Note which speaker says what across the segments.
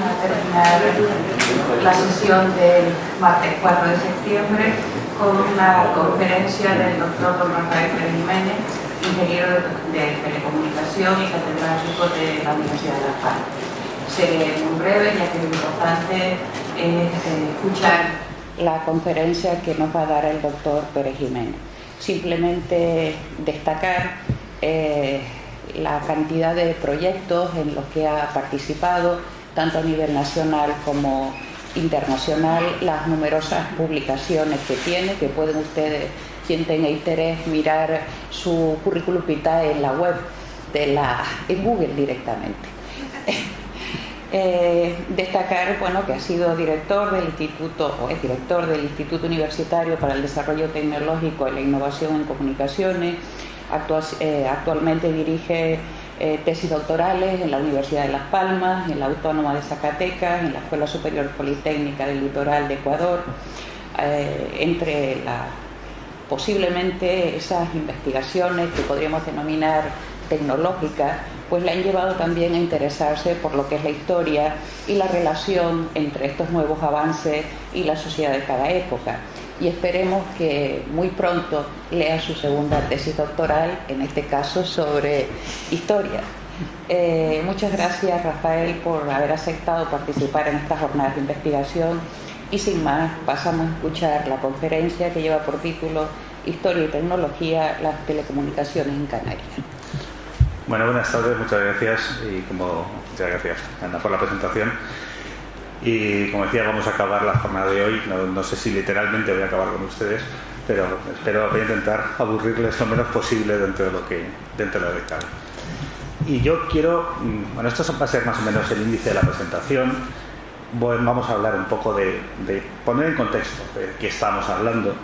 Speaker 1: a terminar la sesión del martes 4 de septiembre con una conferencia del doctor don Rafael Pérez Jiménez, ingeniero de telecomunicación y catedrático de la Universidad de Las Palmas. Seré muy breve, ya que lo importante es escuchar la conferencia que nos va a dar el doctor Pérez Jiménez. Simplemente destacar la cantidad de proyectos en los que ha participado, tanto a nivel nacional como internacional, las numerosas publicaciones que tiene, que pueden ustedes, quien tenga interés, mirar su currículum vitae en la web, en Google directamente. Destacar, bueno, que ha sido director del Instituto, o es director del Instituto Universitario para el Desarrollo Tecnológico y la Innovación en Comunicaciones. Actualmente dirige tesis doctorales en la Universidad de Las Palmas, en la Autónoma de Zacatecas, en la Escuela Superior Politécnica del Litoral de Ecuador. Entre posiblemente esas investigaciones que podríamos denominar tecnológicas, pues le han llevado también a interesarse por lo que es la historia y la relación entre estos nuevos avances y la sociedad de cada época. Y esperemos que muy pronto lea su segunda tesis doctoral, en este caso sobre historia. Muchas gracias, Rafael, por haber aceptado participar en estas jornadas de investigación, y sin más pasamos a escuchar la conferencia que lleva por título Historia y Tecnología, las telecomunicaciones en Canarias.
Speaker 2: Bueno, buenas tardes, muchas gracias, muchas gracias, Ana, por la presentación. Y como decía, vamos a acabar la jornada de hoy. No sé si literalmente voy a acabar con ustedes, pero voy a intentar aburrirles lo menos posible dentro de lo que cabe. Y yo quiero, bueno, esto va a ser más o menos el índice de la presentación. Vamos a hablar un poco de poner en contexto de qué estamos hablando.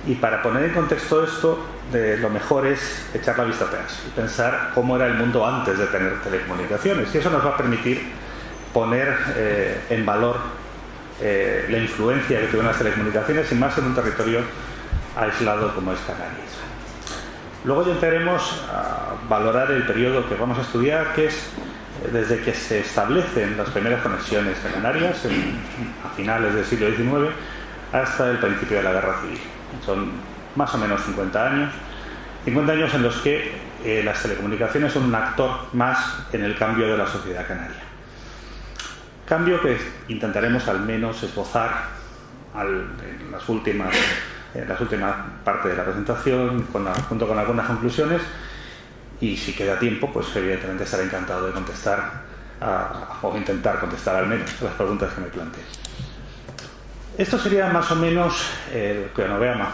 Speaker 2: Y para poner en contexto esto, lo mejor es echar la vista atrás y pensar cómo era el mundo antes de tener telecomunicaciones. Y eso nos va a permitir poner en valor la influencia que tuvieron las telecomunicaciones, y más en un territorio aislado como es Canarias. Luego ya entraremos a valorar el periodo que vamos a estudiar, que es desde que se establecen las primeras conexiones en Canarias, a finales del siglo XIX, hasta el principio de la Guerra Civil. Son más o menos 50 años en los que las telecomunicaciones son un actor más en el cambio de la sociedad canaria. Cambio que intentaremos al menos esbozar en las últimas partes de la presentación, junto con algunas conclusiones, y si queda tiempo, pues evidentemente estaré encantado de contestar o intentar contestar al menos las preguntas que me planteen. Esto sería más o menos el cronograma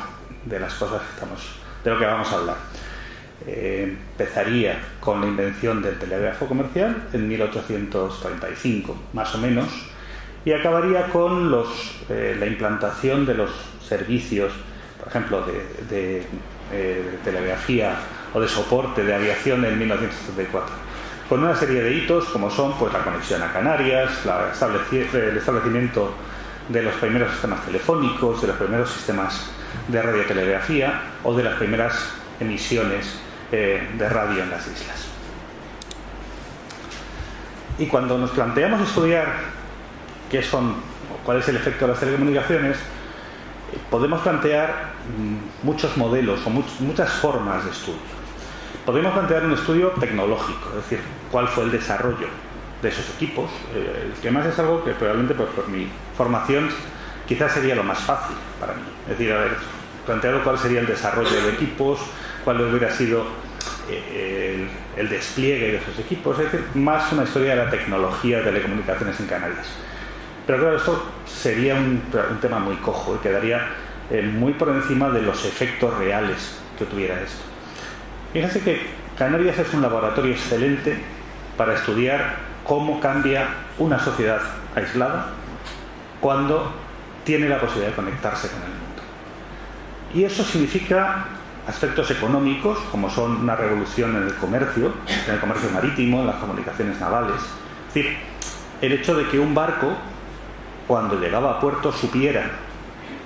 Speaker 2: de las cosas de lo que vamos a hablar. Empezaría con la invención del telégrafo comercial en 1835, más o menos, y acabaría con la implantación de los servicios, por ejemplo, de telegrafía o de soporte de aviación en 1974, con una serie de hitos como son, pues, la conexión a Canarias, el establecimiento de los primeros sistemas telefónicos, de los primeros sistemas de radiotelegrafía o de las primeras emisiones de radio en las islas. Y cuando nos planteamos estudiar qué son o cuál es el efecto de las telecomunicaciones, podemos plantear muchos modelos o muchas formas de estudio. Podemos plantear un estudio tecnológico, es decir, cuál fue el desarrollo de esos equipos, que además es algo que probablemente por mi formación quizás sería lo más fácil para mí. Es decir, haber planteado cuál sería el desarrollo de equipos, cuál hubiera sido el despliegue de esos equipos, es decir, más una historia de la tecnología de telecomunicaciones en Canarias. Pero claro, esto sería un tema muy cojo y quedaría muy por encima de los efectos reales que tuviera esto. Fíjense que Canarias es un laboratorio excelente para estudiar cómo cambia una sociedad aislada cuando tiene la posibilidad de conectarse con el mundo. Y eso significa aspectos económicos, como son una revolución en el comercio marítimo, en las comunicaciones navales. Es decir, el hecho de que un barco, cuando llegaba a puerto, supiera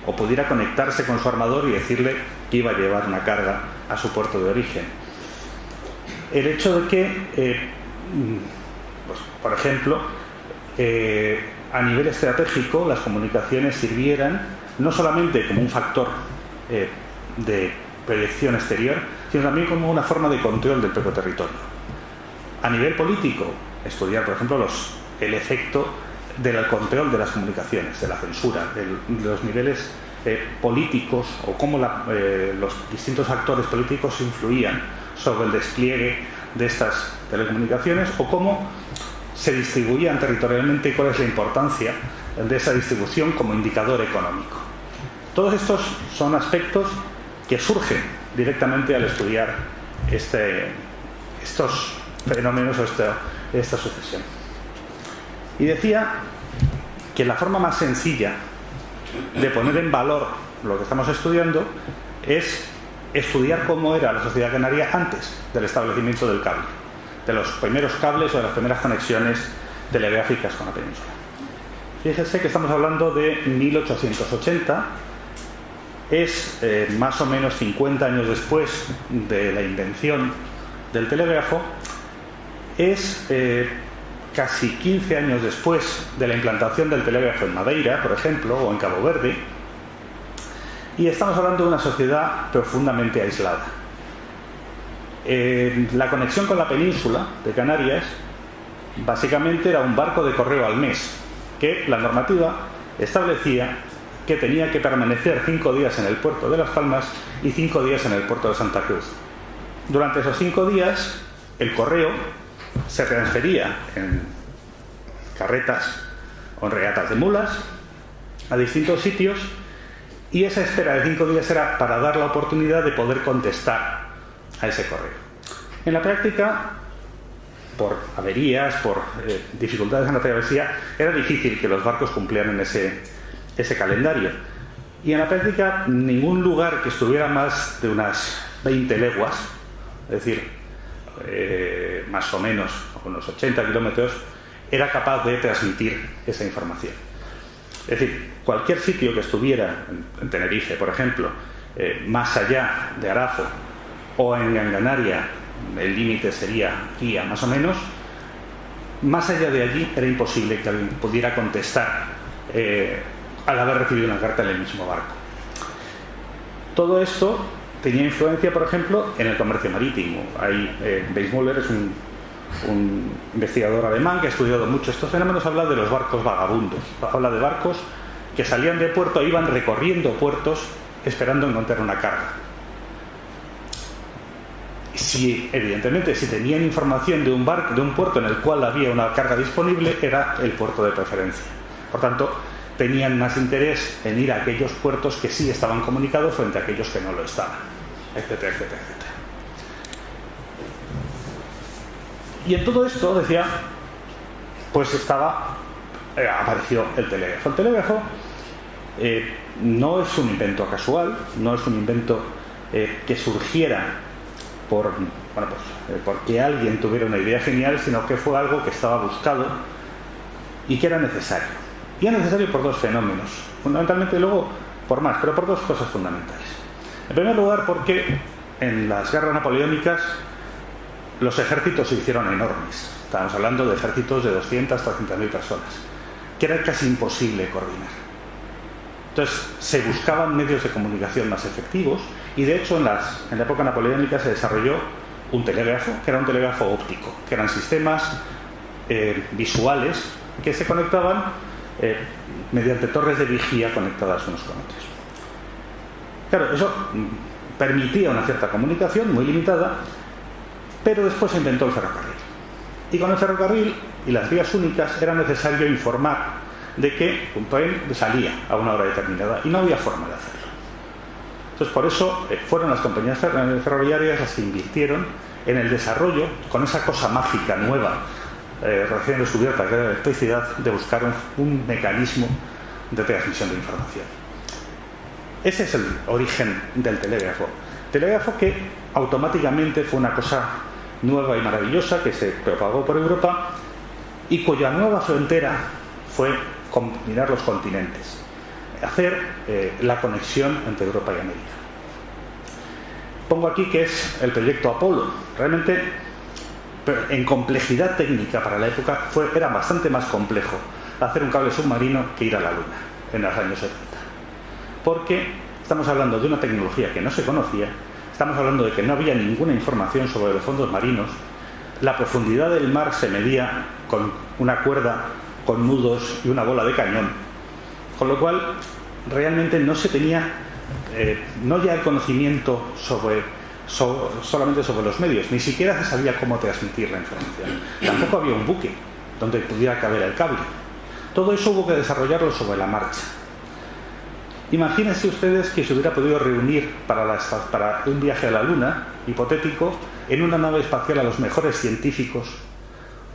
Speaker 2: o pudiera conectarse con su armador y decirle que iba a llevar una carga a su puerto de origen. El hecho de que, pues, por ejemplo, a nivel estratégico las comunicaciones sirvieran no solamente como un factor de proyección exterior, sino también como una forma de control del propio territorio. A nivel político, estudiar, por ejemplo, el efecto del control de las comunicaciones, de la censura, de los niveles políticos o cómo los distintos actores políticos influían sobre el despliegue de estas telecomunicaciones o cómo se distribuían territorialmente y cuál es la importancia de esa distribución como indicador económico. Todos estos son aspectos que surgen directamente al estudiar estos fenómenos o esta sucesión. Y decía que la forma más sencilla de poner en valor lo que estamos estudiando es estudiar cómo era la sociedad canaria antes del establecimiento del cable, de los primeros cables o de las primeras conexiones telegráficas con la península. Fíjense que estamos hablando de 1880, es más o menos 50 años después de la invención del telégrafo, es casi 15 años después de la implantación del telégrafo en Madeira, por ejemplo, o en Cabo Verde, y estamos hablando de una sociedad profundamente aislada. La conexión con la península de Canarias básicamente era un barco de correo al mes, que la normativa establecía que tenía que permanecer 5 días en el puerto de Las Palmas y 5 días en el puerto de Santa Cruz. Durante esos 5 días, el correo se transfería en carretas o en regatas de mulas a distintos sitios y esa espera de 5 días era para dar la oportunidad de poder contestar a ese correo. En la práctica, por averías, por dificultades en la travesía, era difícil que los barcos cumplieran ese calendario. Y en la práctica, ningún lugar que estuviera más de unas 20 leguas, es decir, más o menos unos 80 kilómetros, era capaz de transmitir esa información. Es decir, cualquier sitio que estuviera en Tenerife, por ejemplo, más allá de Arafo o en Gran Canaria, el límite sería Guía más o menos, más allá de allí era imposible que alguien pudiera contestar al haber recibido una carta en el mismo barco. Todo esto tenía influencia, por ejemplo, en el comercio marítimo. Weissmuller es un investigador alemán que ha estudiado mucho estos fenómenos. Habla de los barcos vagabundos, habla de barcos que salían de puerto e iban recorriendo puertos esperando encontrar una carga. Evidentemente, si tenían información de un puerto en el cual había una carga disponible, era el puerto de preferencia. Por tanto, tenían más interés en ir a aquellos puertos que sí estaban comunicados frente a aquellos que no lo estaban, etcétera, etcétera, etcétera. Y en todo esto, decía, pues apareció el telégrafo. El telégrafo no es un invento casual, no es un invento que surgiera porque alguien tuviera una idea genial, sino que fue algo que estaba buscado y que era necesario. Y era necesario por dos fenómenos, fundamentalmente luego por más, pero por dos cosas fundamentales. En primer lugar, porque en las guerras napoleónicas los ejércitos se hicieron enormes. Estamos hablando de ejércitos de 200 a 300.000 personas, que era casi imposible coordinar. Entonces se buscaban medios de comunicación más efectivos y de hecho en la época napoleónica se desarrolló un telégrafo, que era un telégrafo óptico, que eran sistemas visuales que se conectaban mediante torres de vigía conectadas unos con otros. Claro, eso permitía una cierta comunicación muy limitada, pero después se inventó el ferrocarril. Y con el ferrocarril y las vías únicas era necesario informar de que un tren salía a una hora determinada y no había forma de hacerlo. Entonces, por eso fueron las compañías ferroviarias las que invirtieron en el desarrollo, con esa cosa mágica nueva, recién descubierta, que era la electricidad, de buscar un mecanismo de transmisión de información. Ese es el origen del telégrafo. Telégrafo que automáticamente fue una cosa nueva y maravillosa que se propagó por Europa y cuya nueva frontera fue combinar los continentes, hacer la conexión entre Europa y América. Pongo aquí que es el proyecto Apolo. Realmente pero en complejidad técnica para la época era bastante más complejo hacer un cable submarino que ir a la Luna en los años 70. Porque estamos hablando de una tecnología que no se conocía, estamos hablando de que no había ninguna información sobre los fondos marinos, la profundidad del mar se medía con una cuerda, con nudos y una bola de cañón, con lo cual realmente no se tenía, no ya el conocimiento solamente sobre los medios, ni siquiera se sabía cómo transmitir la información. Tampoco había un buque donde pudiera caber el cable. Todo eso hubo que desarrollarlo sobre la marcha. Imagínense ustedes que se hubiera podido reunir para un viaje a la Luna, hipotético, en una nave espacial a los mejores científicos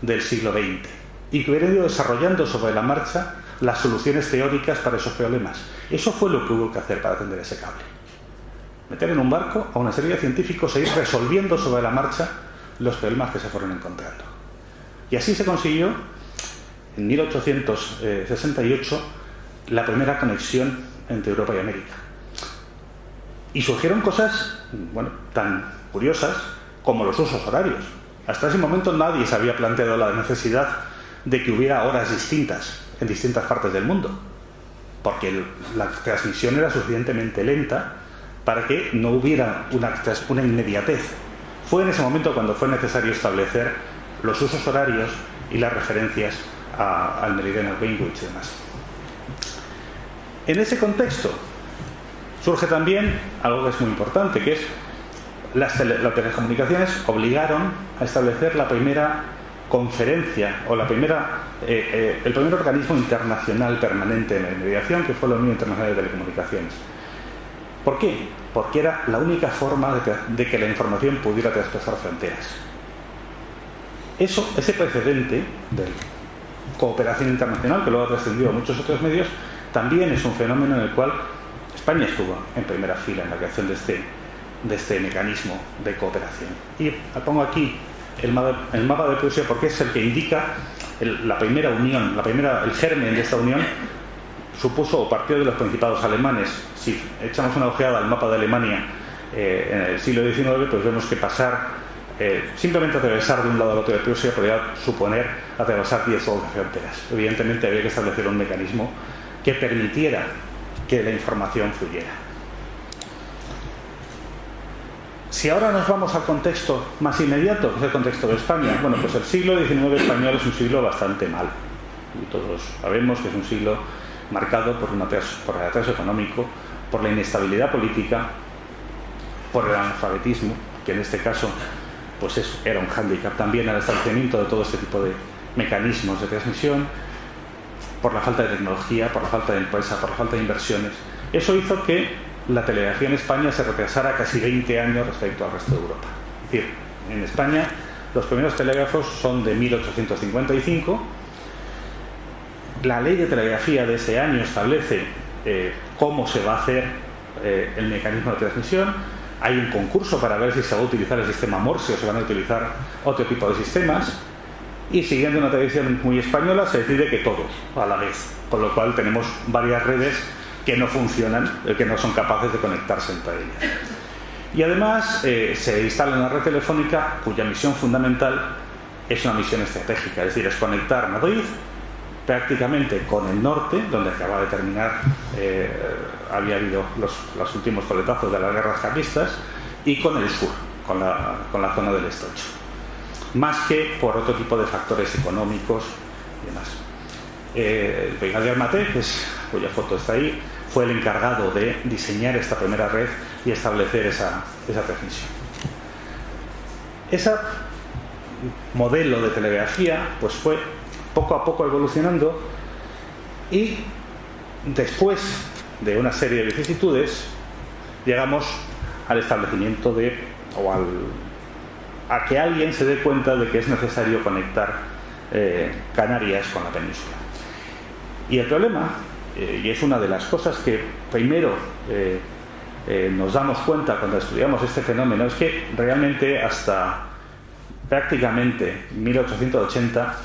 Speaker 2: del siglo XX y que hubieran ido desarrollando sobre la marcha las soluciones teóricas para esos problemas. Eso fue lo que hubo que hacer para tender ese cable. Meter en un barco a una serie de científicos e ir resolviendo sobre la marcha los problemas que se fueron encontrando. Y así se consiguió, en 1868, la primera conexión entre Europa y América. Y surgieron cosas, tan curiosas como los usos horarios. Hasta ese momento nadie se había planteado la necesidad de que hubiera horas distintas en distintas partes del mundo, porque la transmisión era suficientemente lenta para que no hubiera una inmediatez. Fue en ese momento cuando fue necesario establecer los usos horarios y las referencias al meridiano Greenwich y demás. En ese contexto surge también algo que es muy importante, que es las telecomunicaciones obligaron a establecer la primera conferencia o el primer organismo internacional permanente de mediación, que fue la Unión Internacional de Telecomunicaciones. ¿Por qué? Porque era la única forma de que la información pudiera traspasar fronteras. Ese precedente de cooperación internacional, que luego ha trascendido a muchos otros medios, también es un fenómeno en el cual España estuvo en primera fila en la creación de este mecanismo de cooperación. Y pongo aquí el mapa de Prusia porque es el que indica la primera unión, el germen de esta unión supuso o partió de los principados alemanes. Si echamos una ojeada al mapa de Alemania en el siglo XIX, pues vemos que simplemente atravesar de un lado al otro de Prusia podría suponer atravesar 10 o 11 fronteras. Evidentemente había que establecer un mecanismo que permitiera que la información fluyera. Si ahora nos vamos al contexto más inmediato, que es el contexto de España, pues el siglo XIX español es un siglo bastante malo. Y todos sabemos que es un siglo marcado por el atraso económico, por la inestabilidad política, por el analfabetismo, que en este caso era un hándicap también al establecimiento de todo este tipo de mecanismos de transmisión, por la falta de tecnología, por la falta de empresa, por la falta de inversiones. Eso hizo que la telegrafía en España se retrasara casi 20 años respecto al resto de Europa. Es decir, en España los primeros telégrafos son de 1855. La ley de telegrafía de ese año establece cómo se va a hacer el mecanismo de transmisión. Hay un concurso para ver si se va a utilizar el sistema Morse o se van a utilizar otro tipo de sistemas. Y siguiendo una tradición muy española se decide que todos a la vez, con lo cual tenemos varias redes que no funcionan, que no son capaces de conectarse entre ellas. Y además se instala una red telefónica cuya misión fundamental es una misión estratégica, es decir, es conectar Madrid prácticamente con el norte, donde acaba de terminar, había habido los últimos coletazos de las guerras carlistas, y con el sur, con la zona del estrecho, más que por otro tipo de factores económicos y demás. El brigadier Maté, cuya foto está ahí, fue el encargado de diseñar esta primera red y establecer esa transmisión. Ese modelo de telegrafía fue poco a poco evolucionando, y después de una serie de vicisitudes llegamos al establecimiento a que alguien se dé cuenta de que es necesario conectar Canarias con la península. Y el problema, y es una de las cosas que primero nos damos cuenta cuando estudiamos este fenómeno, es que realmente hasta prácticamente 1880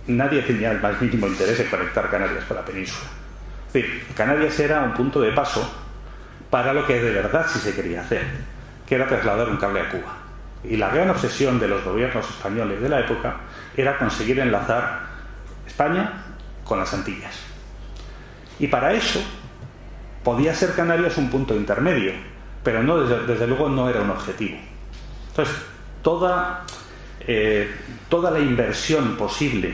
Speaker 2: nadie tenía el más mínimo interés en conectar Canarias con la península. Es decir, Canarias era un punto de paso para lo que de verdad sí se quería hacer, que era trasladar un cable a Cuba. y la gran obsesión de los gobiernos españoles de la época era conseguir enlazar España con las Antillas. Y para eso podía ser Canarias un punto intermedio, pero no, desde luego no era un objetivo. Entonces, toda la inversión posible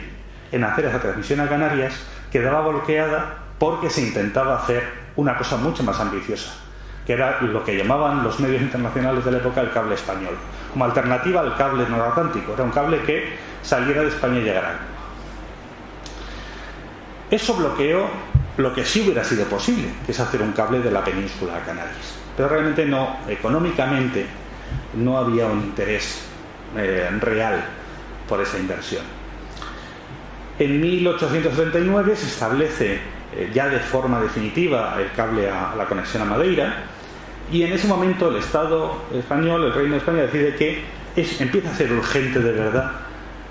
Speaker 2: en hacer esa transmisión a Canarias quedaba bloqueada porque se intentaba hacer una cosa mucho más ambiciosa, que era lo que llamaban los medios internacionales de la época el cable español, como alternativa al cable noratlántico. Era un cable que saliera de España y llegara. Eso bloqueó lo que sí hubiera sido posible, que es hacer un cable de la península a Canarias. Pero realmente no, económicamente no había un interés real por esa inversión. En 1839 se establece ya de forma definitiva el cable a la conexión a Madeira, y en ese momento el Estado español, el Reino de España, decide que empieza a ser urgente de verdad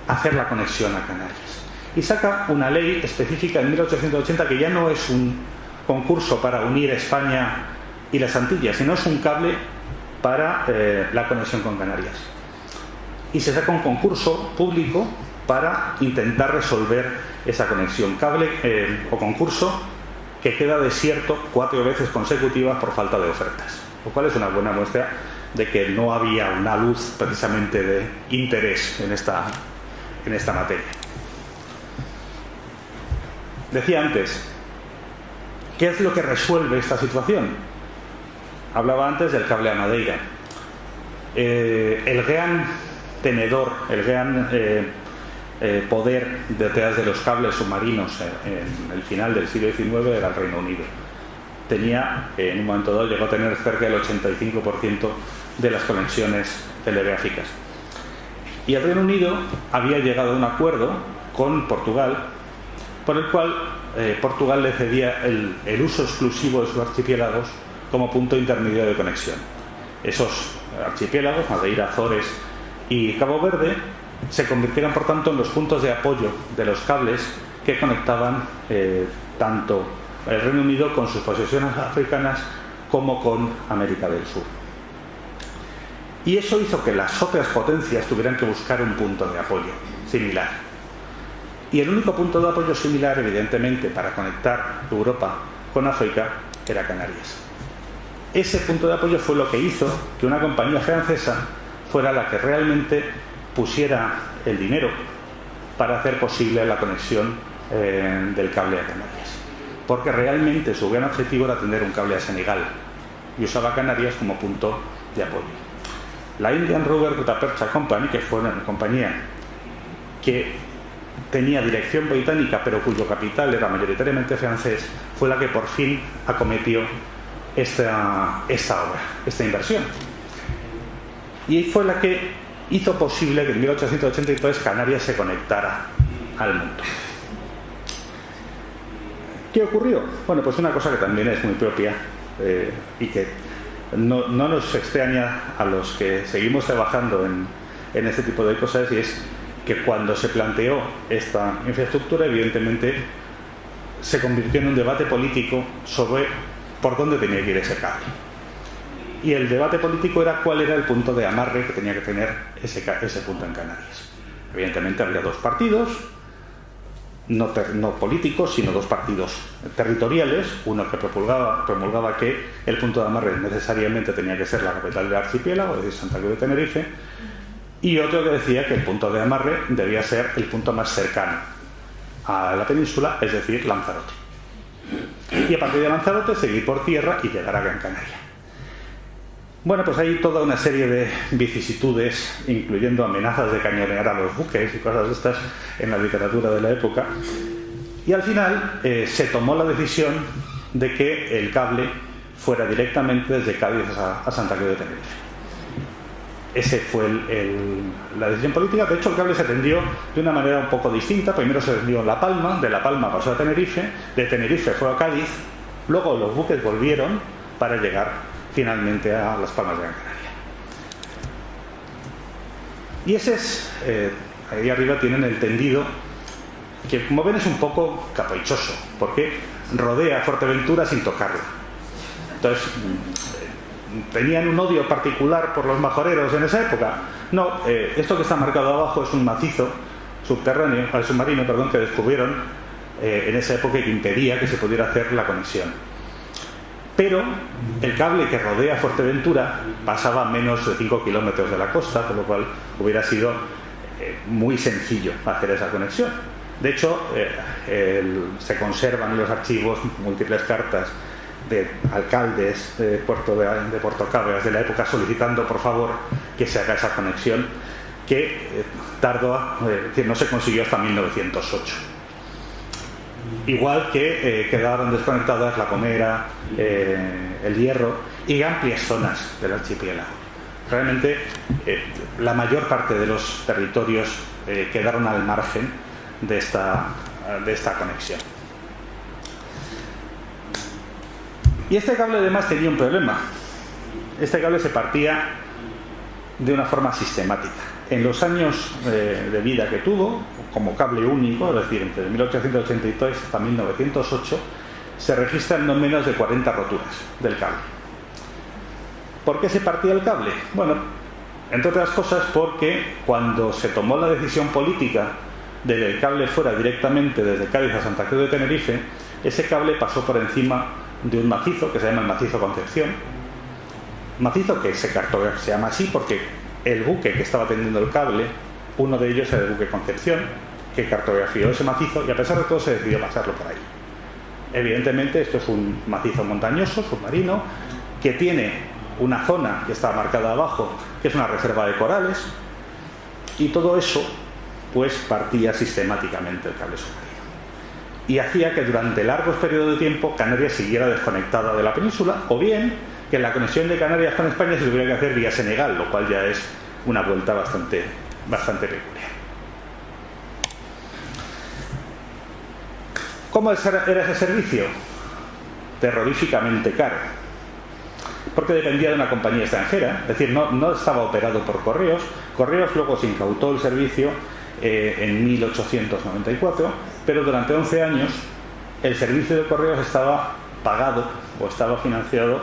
Speaker 2: hacer la conexión a Canarias. Y saca una ley específica en 1880 que ya no es un concurso para unir España y las Antillas, sino es un cable para la conexión con Canarias. Y se saca un concurso público para intentar resolver esa conexión. Cable o concurso que queda desierto 4 veces consecutivas por falta de ofertas, lo cual es una buena muestra de que no había una luz precisamente de interés en esta materia. Decía antes, ¿qué es lo que resuelve esta situación? Hablaba antes del cable a Madeira. El gran tenedor, el gran poder detrás de los cables submarinos en el final del siglo XIX era el Reino Unido. Tenía, en un momento dado, llegó a tener cerca del 85% de las conexiones telegráficas. Y el Reino Unido había llegado a un acuerdo con Portugal, por el cual Portugal le cedía el uso exclusivo de sus archipiélagos como punto intermedio de conexión. Esos archipiélagos, Madeira, Azores y Cabo Verde, se convirtieron por tanto en los puntos de apoyo de los cables que conectaban tanto el Reino Unido con sus posesiones africanas como con América del Sur. Y eso hizo que las otras potencias tuvieran que buscar un punto de apoyo similar. Y el único punto de apoyo similar, evidentemente, para conectar Europa con África era Canarias. Ese punto de apoyo fue lo que hizo que una compañía francesa fuera la que realmente pusiera el dinero para hacer posible la conexión del cable a Canarias. Porque realmente su gran objetivo era tener un cable a Senegal y usaba Canarias como punto de apoyo. La Indian Rubber Gutta Percha Company, que fue una compañía que tenía dirección británica pero cuyo capital era mayoritariamente francés, fue la que por fin acometió esta obra, esta inversión. Y fue la que hizo posible que en 1883 Canarias se conectara al mundo. ¿Qué ocurrió? Bueno, pues una cosa que también es muy propia y que no nos extraña a los que seguimos trabajando en este tipo de cosas, y es que cuando se planteó esta infraestructura, evidentemente se convirtió en un debate político sobre por dónde tenía que ir ese cable. Y el debate político era cuál era el punto de amarre que tenía que tener ese punto en Canarias. Evidentemente había dos partidos, no políticos, sino dos partidos territoriales, uno que promulgaba que el punto de amarre necesariamente tenía que ser la capital del archipiélago, es decir, Santa Cruz de Tenerife, y otro que decía que el punto de amarre debía ser el punto más cercano a la península, es decir, Lanzarote. Y a partir de Lanzarote seguir por tierra y llegar a Gran Canaria. Bueno, pues hay toda una serie de vicisitudes, incluyendo amenazas de cañonear a los buques y cosas de estas en la literatura de la época. Y al final se tomó la decisión de que el cable fuera directamente desde Cádiz a Santa Cruz de Tenerife. Esa fue la decisión política. De hecho, el cable se tendió de una manera un poco distinta. Primero se tendió en La Palma, de La Palma pasó a Tenerife, de Tenerife fue a Cádiz, luego los buques volvieron para llegar finalmente a Las Palmas de Gran Canaria. Y ese es, ahí arriba tienen el tendido, que como ven es un poco caprichoso, porque rodea Fuerteventura sin tocarla. Entonces, tenían un odio particular por los majoreros en esa época, No, esto que está marcado abajo es un macizo submarino, que descubrieron en esa época y que impedía que se pudiera hacer la conexión. Pero el cable que rodea Fuerteventura pasaba a menos de 5 kilómetros de la costa, por lo cual hubiera sido muy sencillo hacer esa conexión. De hecho, se conservan en los archivos múltiples cartas de alcaldes de Puerto Cabras de la época solicitando por favor que se haga esa conexión, que no se consiguió hasta 1908. Igual que quedaron desconectadas La Gomera, El Hierro y amplias zonas del archipiélago. Realmente la mayor parte de los territorios quedaron al margen de esta conexión. Y este cable además tenía un problema. Este cable se partía de una forma sistemática. En los años de vida que tuvo, como cable único, es decir, entre 1883 hasta 1908, se registran no menos de 40 roturas del cable. ¿Por qué se partía el cable? Bueno, entre otras cosas porque cuando se tomó la decisión política de que el cable fuera directamente desde Cádiz a Santa Cruz de Tenerife, ese cable pasó por encima de un macizo que se llama el macizo Concepción, macizo que se llama así porque el buque que estaba tendiendo el cable, uno de ellos era el buque Concepción, que cartografió ese macizo y a pesar de todo se decidió pasarlo por ahí. Evidentemente esto es un macizo montañoso, submarino, que tiene una zona que está marcada abajo, que es una reserva de corales, y todo eso pues partía sistemáticamente el cable submarino. Y hacía que durante largos periodos de tiempo Canarias siguiera desconectada de la península, o bien que la conexión de Canarias con España se tuviera que hacer vía Senegal, lo cual ya es una vuelta bastante peculiar. ¿Cómo era ese servicio? Terroríficamente caro, porque dependía de una compañía extranjera, es decir, no estaba operado por Correos. Correos luego se incautó el servicio en 1894, pero durante 11 años el servicio de Correos estaba pagado o estaba financiado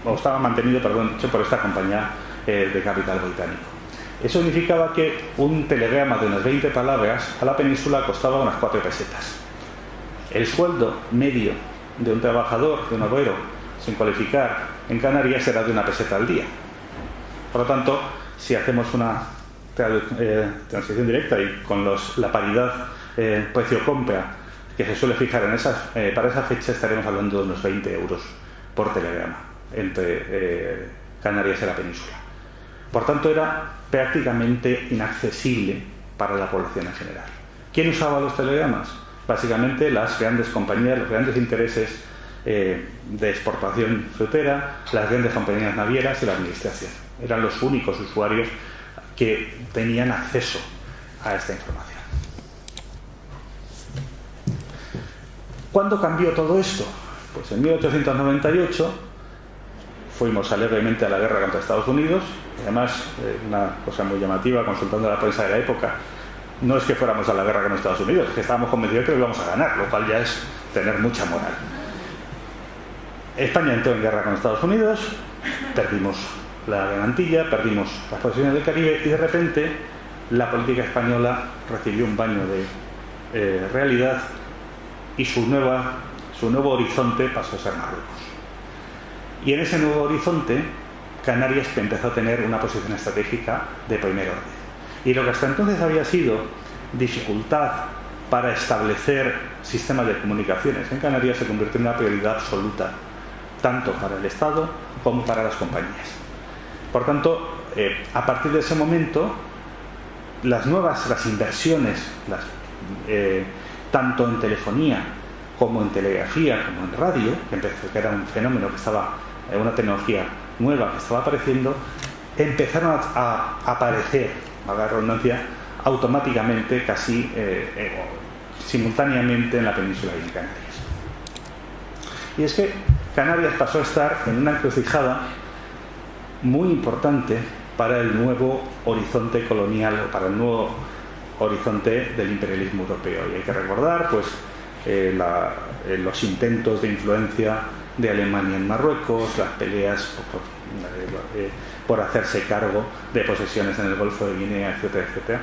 Speaker 2: o estaba mantenido, por esta compañía de capital británico. Eso significaba que un telegrama de unas 20 palabras a la península costaba unas 4 pesetas. El sueldo medio de un trabajador, de un obrero, sin cualificar en Canarias era de 1 peseta al día. Por lo tanto, si hacemos una transición directa y con la paridad precio-compra que se suele fijar para esa fecha, estaremos hablando de unos 20 euros por telegrama entre Canarias y la península. Por tanto, era prácticamente inaccesible para la población en general. ¿Quién usaba los telegramas? Básicamente las grandes compañías, los grandes intereses de exportación frutera, las grandes compañías navieras y la administración. Eran los únicos usuarios que tenían acceso a esta información. ¿Cuándo cambió todo esto? Pues en 1898 fuimos alegremente a la guerra contra Estados Unidos. Además, una cosa muy llamativa, consultando a la prensa de la época, no es que fuéramos a la guerra con Estados Unidos, es que estábamos convencidos de que lo íbamos a ganar, lo cual ya es tener mucha moral. España entró en guerra con Estados Unidos, perdimos la Gran Antilla, perdimos las posesiones del Caribe y de repente la política española recibió un baño de realidad y su nuevo horizonte pasó a ser Marruecos. Y en ese nuevo horizonte Canarias empezó a tener una posición estratégica de primer orden. Y lo que hasta entonces había sido dificultad para establecer sistemas de comunicaciones en Canarias se convirtió en una prioridad absoluta, tanto para el Estado como para las compañías. Por tanto, a partir de ese momento, las inversiones, tanto en telefonía como en telegrafía, como en radio, que era un fenómeno que estaba, una tecnología nueva que estaba apareciendo, empezaron a aparecer, valga la redundancia, automáticamente, casi simultáneamente en la península y en Canarias. Y es que Canarias pasó a estar en una encrucijada muy importante para el nuevo horizonte colonial, para el nuevo horizonte del imperialismo europeo. Y hay que recordar pues, los intentos de influencia de Alemania en Marruecos, las peleas por hacerse cargo de posesiones en el Golfo de Guinea, etcétera, etcétera,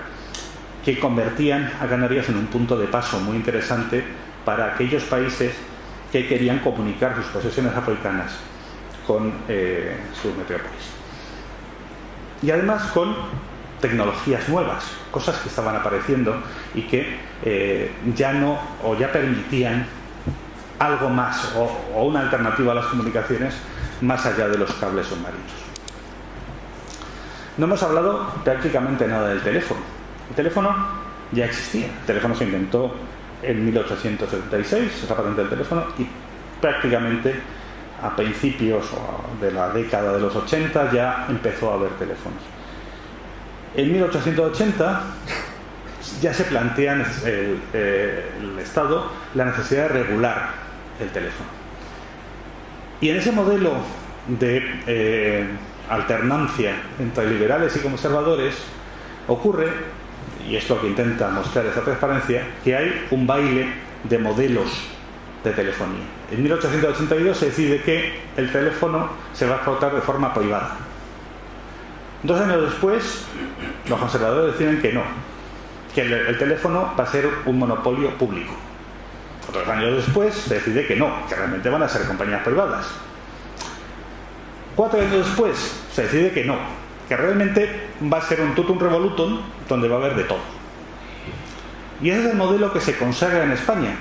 Speaker 2: que convertían a Canarias en un punto de paso muy interesante para aquellos países que querían comunicar sus posesiones africanas con sus metrópolis. Y además con tecnologías nuevas, cosas que estaban apareciendo y que ya permitían algo más o una alternativa a las comunicaciones más allá de los cables submarinos. No hemos hablado prácticamente nada del teléfono. El teléfono ya existía. El teléfono se inventó en 1876, es la patente del teléfono, y prácticamente a principios de la década de los 80 ya empezó a haber teléfonos. En 1880 ya se plantea el Estado la necesidad de regular el teléfono. Y en ese modelo de alternancia entre liberales y conservadores ocurre, y es lo que intenta mostrar esa transparencia, que hay un baile de modelos de telefonía. En 1882 se decide que el teléfono se va a explotar de forma privada. 2 años después, los conservadores deciden que no, que el teléfono va a ser un monopolio público. Otros años después se decide que no, que realmente van a ser compañías privadas. 4 años después se decide que no, que realmente va a ser un totum revolutum donde va a haber de todo. Y ese es el modelo que se consagra en España.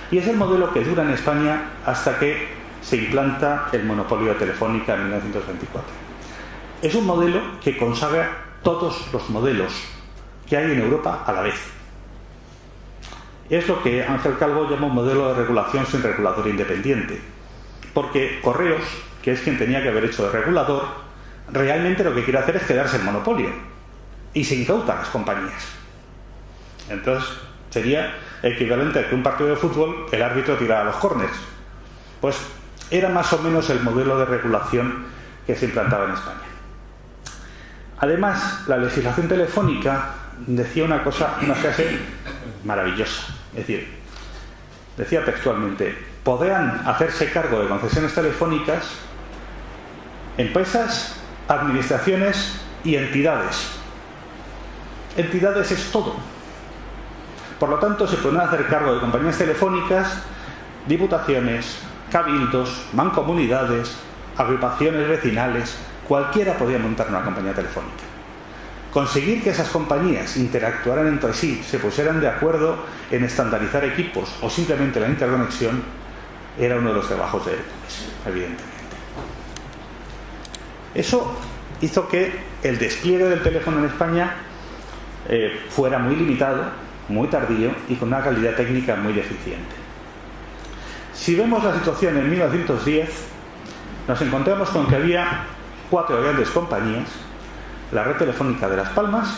Speaker 2: Y es el modelo que dura en España hasta que se implanta el monopolio de Telefónica en 1924. Es un modelo que consagra todos los modelos que hay en Europa a la vez. Es lo que Ángel Calvo llama un modelo de regulación sin regulador independiente. Porque Correos, que es quien tenía que haber hecho de regulador, realmente lo que quiere hacer es quedarse el monopolio y se incauta a las compañías. Entonces sería equivalente a que un partido de fútbol el árbitro tirara los córners. Pues era más o menos el modelo de regulación que se implantaba en España. Además, la legislación telefónica decía una frase maravillosa. Es decir, decía textualmente: podrán hacerse cargo de concesiones telefónicas empresas, administraciones y entidades. Entidades es todo. Por lo tanto, se pueden hacer cargo de compañías telefónicas, diputaciones, cabildos, mancomunidades, agrupaciones vecinales. Cualquiera podía montar una compañía telefónica. Conseguir que esas compañías interactuaran entre sí, se pusieran de acuerdo en estandarizar equipos o simplemente la interconexión, era uno de los trabajos de Hércules, evidentemente. Eso hizo que el despliegue del teléfono en España fuera muy limitado, muy tardío y con una calidad técnica muy deficiente. Si vemos la situación en 1910, nos encontramos con que había 4 grandes compañías: la Red Telefónica de Las Palmas,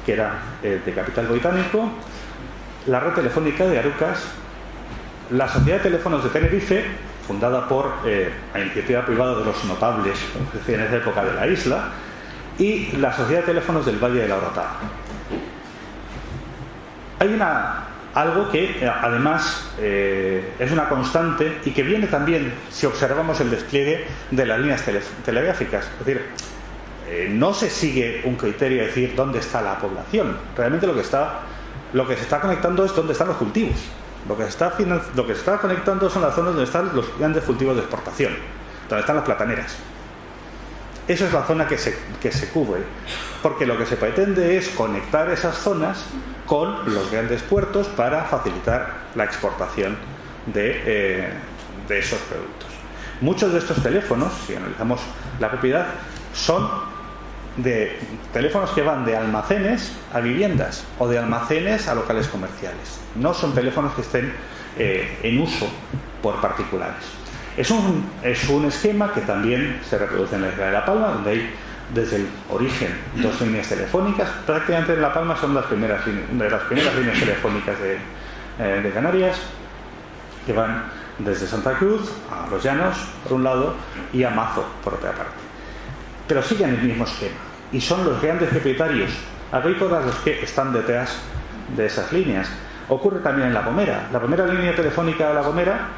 Speaker 2: que era de capital británico, la Red Telefónica de Arucas, la Sociedad de Teléfonos de Tenerife, fundada por la iniciativa privada de los notables en esa época de la isla, y la Sociedad de Teléfonos del Valle de la Orotava. Hay algo que además es una constante y que viene también si observamos el despliegue de las líneas telegráficas. Es decir, no se sigue un criterio de decir dónde está la población. Realmente lo que se está conectando es dónde están los cultivos. Lo que se está conectando son las zonas donde están los grandes cultivos de exportación, donde están las plataneras. Esa es la zona que se cubre, porque lo que se pretende es conectar esas zonas con los grandes puertos para facilitar la exportación de esos productos. Muchos de estos teléfonos, si analizamos la propiedad, son de teléfonos que van de almacenes a viviendas o de almacenes a locales comerciales. No son teléfonos que estén en uso por particulares. Es un esquema que también se reproduce en la isla de La Palma, donde hay desde el origen 2 líneas telefónicas. Prácticamente en La Palma son de las primeras líneas telefónicas de Canarias, que van desde Santa Cruz a Los Llanos por un lado y a Mazo por otra parte. Pero siguen el mismo esquema y son los grandes propietarios agrícolas los que están detrás de esas líneas. Ocurre también en La Gomera. La primera línea telefónica de La Gomera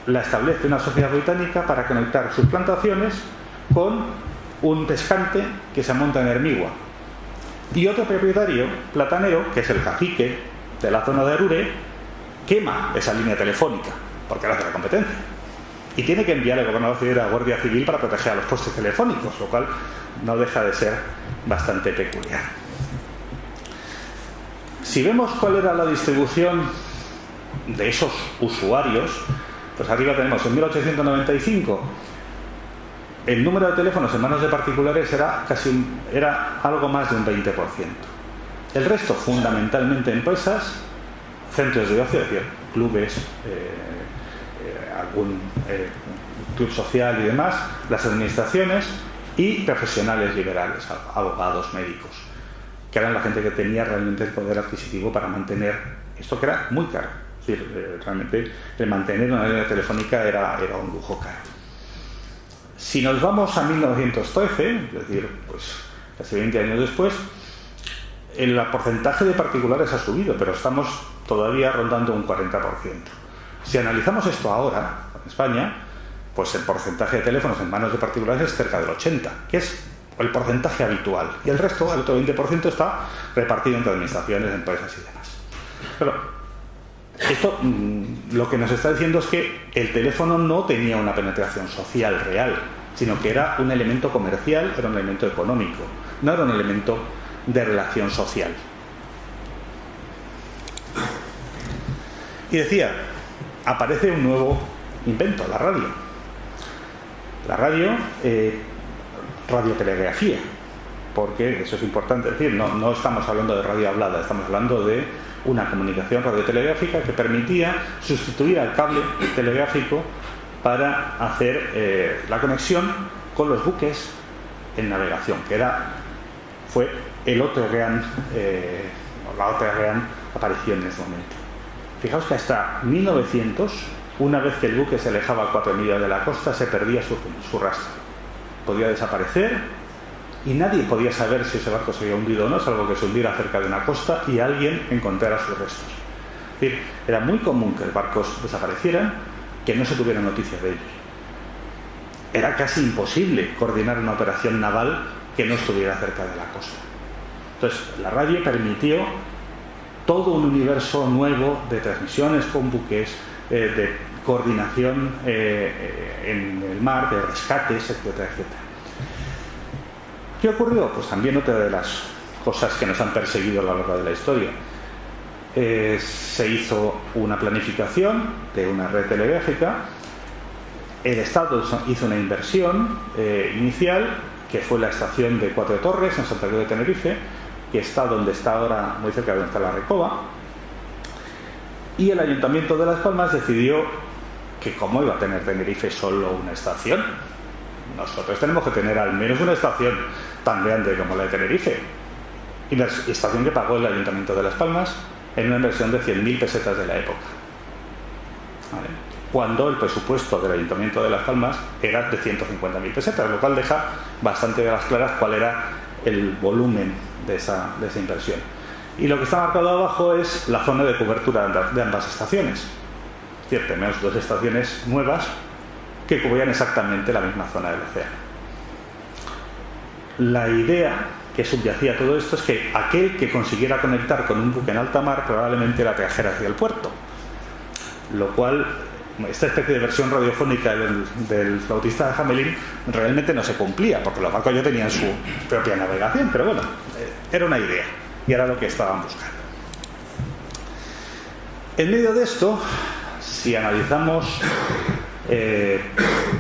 Speaker 2: la establece una sociedad británica para conectar sus plantaciones con un pescante que se monta en Hermigua y otro propietario platanero, que es el cacique de la zona de Arure, quema esa línea telefónica porque le hace la competencia y tiene que enviar el gobernador civil a la Guardia Civil para proteger a los postes telefónicos, lo cual no deja de ser bastante peculiar. Si vemos cuál era la distribución de esos usuarios, pues arriba tenemos en 1895 el número de teléfonos en manos de particulares era algo más de un 20%. El resto fundamentalmente empresas, centros de ocio, es decir, clubes, algún club social y demás, las administraciones y profesionales liberales, abogados, médicos, que eran la gente que tenía realmente el poder adquisitivo para mantener esto, que era muy caro. Es decir, realmente el mantener una línea telefónica era un lujo caro. Si nos vamos a 1913, es decir, pues casi 20 años después, el porcentaje de particulares ha subido, pero estamos todavía rondando un 40%. Si analizamos esto ahora, en España, pues el porcentaje de teléfonos en manos de particulares es cerca del 80%, que es el porcentaje habitual. Y el resto, el otro 20%, está repartido entre administraciones, empresas y demás. Pero esto lo que nos está diciendo es que el teléfono no tenía una penetración social real, sino que era un elemento comercial, era un elemento económico, no era un elemento de relación social. Y decía, aparece un nuevo invento, la radio. La radio, radiotelegrafía, porque eso es importante decir, no estamos hablando de radio hablada, estamos hablando de una comunicación radiotelegráfica que permitía sustituir al cable telegráfico para hacer la conexión con los buques en navegación, que fue la otra gran aparición en ese momento. Fijaos que hasta 1900, una vez que el buque se alejaba a 4 millas de la costa, se perdía su rastro. Podía desaparecer y nadie podía saber si ese barco se había hundido o no, salvo que se hundiera cerca de una costa y alguien encontrara sus restos. Es decir, era muy común que los barcos desaparecieran, que no se tuviera noticias de ellos. Era casi imposible coordinar una operación naval que no estuviera cerca de la costa. Entonces, la radio permitió todo un universo nuevo de transmisiones con buques, de coordinación en el mar, de rescates, etcétera, etcétera. ¿Qué ocurrió? Pues también otra de las cosas que nos han perseguido a lo largo de la historia. Se hizo una planificación de una red telegráfica. El Estado hizo una inversión inicial, que fue la estación de Cuatro Torres en Santa Cruz de Tenerife, que está donde está ahora, muy cerca de donde está la Recoba. Y el Ayuntamiento de Las Palmas decidió que, como iba a tener Tenerife solo una estación, nosotros tenemos que tener al menos una estación tan grande como la de Tenerife. Y la estación que pagó el Ayuntamiento de Las Palmas en una inversión de 100.000 pesetas de la época. ¿Vale? Cuando el presupuesto del Ayuntamiento de Las Palmas era de 150.000 pesetas, lo cual deja bastante a las claras cuál era el volumen de esa inversión. Y lo que está marcado abajo es la zona de cobertura de ambas estaciones. Es decir, tenemos dos estaciones nuevas que cubrían exactamente la misma zona del océano. La idea que subyacía a todo esto es que aquel que consiguiera conectar con un buque en alta mar probablemente la trajera hacia el puerto, lo cual, esta especie de versión radiofónica del flautista de Hamelin realmente no se cumplía, porque los barcos ya tenían su propia navegación, pero bueno, era una idea y era lo que estaban buscando. En medio de esto, si analizamos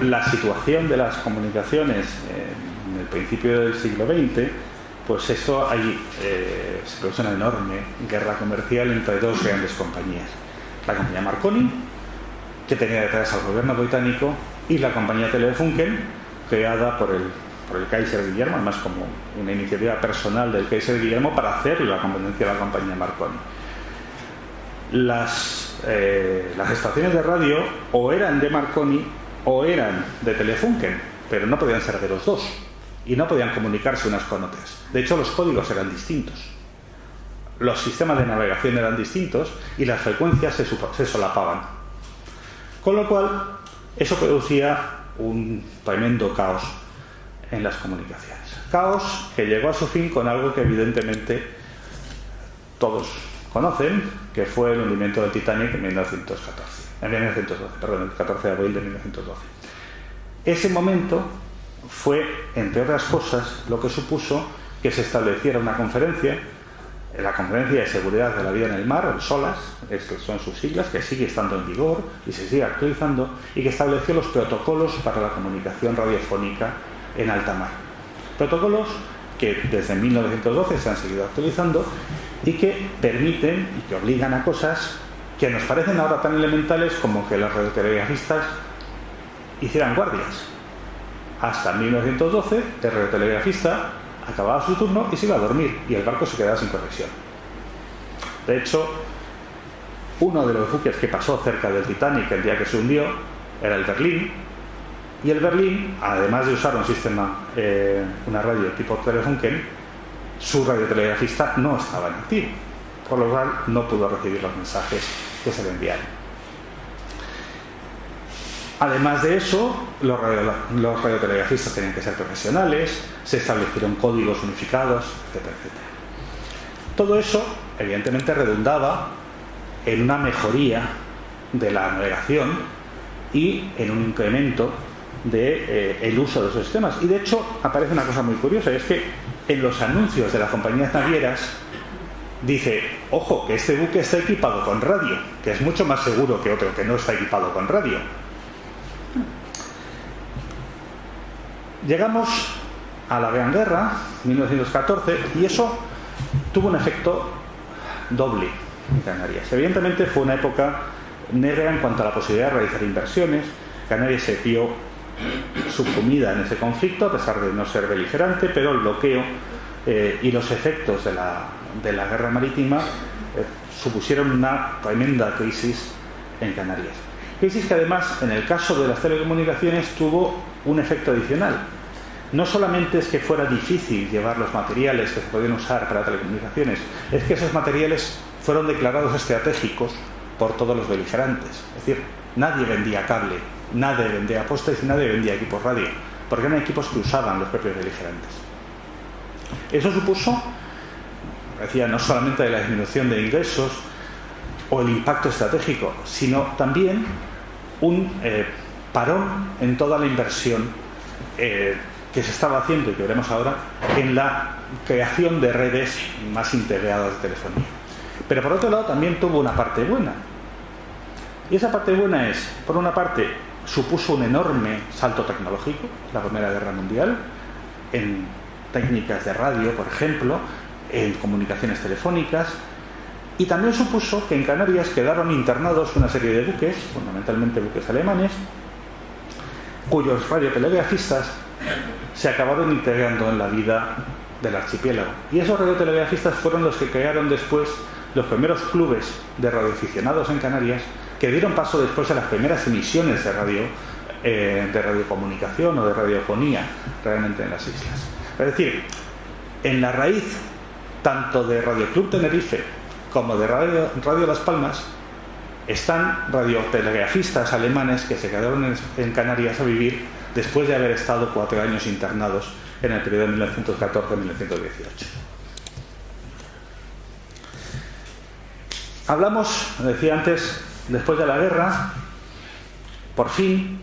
Speaker 2: la situación de las comunicaciones en el principio del siglo XX, pues eso se produce una enorme guerra comercial entre dos grandes compañías: la compañía Marconi, que tenía detrás al gobierno británico, y la compañía Telefunken, creada por el Kaiser Guillermo, además como una iniciativa personal del Kaiser Guillermo para hacer la competencia a la compañía Marconi. Las estaciones de radio o eran de Marconi o eran de Telefunken, pero no podían ser de los dos y no podían comunicarse unas con otras. De hecho, los códigos eran distintos, los sistemas de navegación eran distintos y las frecuencias se solapaban, con lo cual eso producía un tremendo caos en las comunicaciones. Caos que llegó a su fin con algo que evidentemente todos conocen, que fue el hundimiento del Titanic en 1914. El 14 de abril de 1912. Ese momento fue, entre otras cosas, lo que supuso que se estableciera una conferencia, la Conferencia de Seguridad de la Vida en el Mar, el SOLAS, estas son sus siglas, que sigue estando en vigor y se sigue actualizando, y que estableció los protocolos para la comunicación radiofónica en alta mar. Protocolos que desde 1912 se han seguido actualizando y que permiten y que obligan a cosas que nos parecen ahora tan elementales como que los radiotelegrafistas hicieran guardias. Hasta 1912 el radiotelegrafista acababa su turno y se iba a dormir y el barco se quedaba sin conexión. De hecho, uno de los buques que pasó cerca del Titanic el día que se hundió era el Berlín, y el Berlín, además de usar un sistema, una radio tipo Telefunken, su radiotelegrafista no estaba en activo, por lo cual no pudo recibir los mensajes que se le enviaron. Además de eso, los radiotelegrafistas tenían que ser profesionales, se establecieron códigos unificados, etcétera, etcétera. Todo eso, evidentemente, redundaba en una mejoría de la navegación y en un incremento del uso de esos sistemas. Y de hecho, aparece una cosa muy curiosa, y es que en los anuncios de las compañías navieras dice, ojo, que este buque está equipado con radio, que es mucho más seguro que otro que no está equipado con radio. Llegamos a la Gran Guerra, 1914, y eso tuvo un efecto doble en Canarias. Evidentemente fue una época negra en cuanto a la posibilidad de realizar inversiones. Canarias se vio subsumida en ese conflicto, a pesar de no ser beligerante, pero el bloqueo y los efectos de la guerra marítima supusieron una tremenda crisis en Canarias. Crisis que además, en el caso de las telecomunicaciones, tuvo un efecto adicional. No solamente es que fuera difícil llevar los materiales que se podían usar para telecomunicaciones, es que esos materiales fueron declarados estratégicos por todos los beligerantes. Es decir, nadie vendía cable, nadie vendía postes y nadie vendía equipos radio, porque eran equipos que usaban los propios beligerantes. Eso supuso, decía, no solamente la disminución de ingresos o el impacto estratégico, sino también un parón en toda la inversión que se estaba haciendo, y que veremos ahora, en la creación de redes más integradas de telefonía. Pero por otro lado también tuvo una parte buena. Y esa parte buena es, por una parte, supuso un enorme salto tecnológico, la Primera Guerra Mundial, en técnicas de radio, por ejemplo, en comunicaciones telefónicas, y también supuso que en Canarias quedaron internados una serie de buques, fundamentalmente buques alemanes, cuyos radiotelegrafistas se acabaron integrando en la vida del archipiélago. Y esos radiotelegrafistas fueron los que crearon después los primeros clubes de radioaficionados en Canarias, que dieron paso después a las primeras emisiones de radiocomunicación o de radiofonía realmente en las islas. Es decir, en la raíz tanto de Radio Club Tenerife como de Radio Las Palmas están radiotelegrafistas alemanes que se quedaron en Canarias a vivir después de haber estado 4 años internados en el periodo de 1914-1918. Hablamos, decía antes, después de la guerra, por fin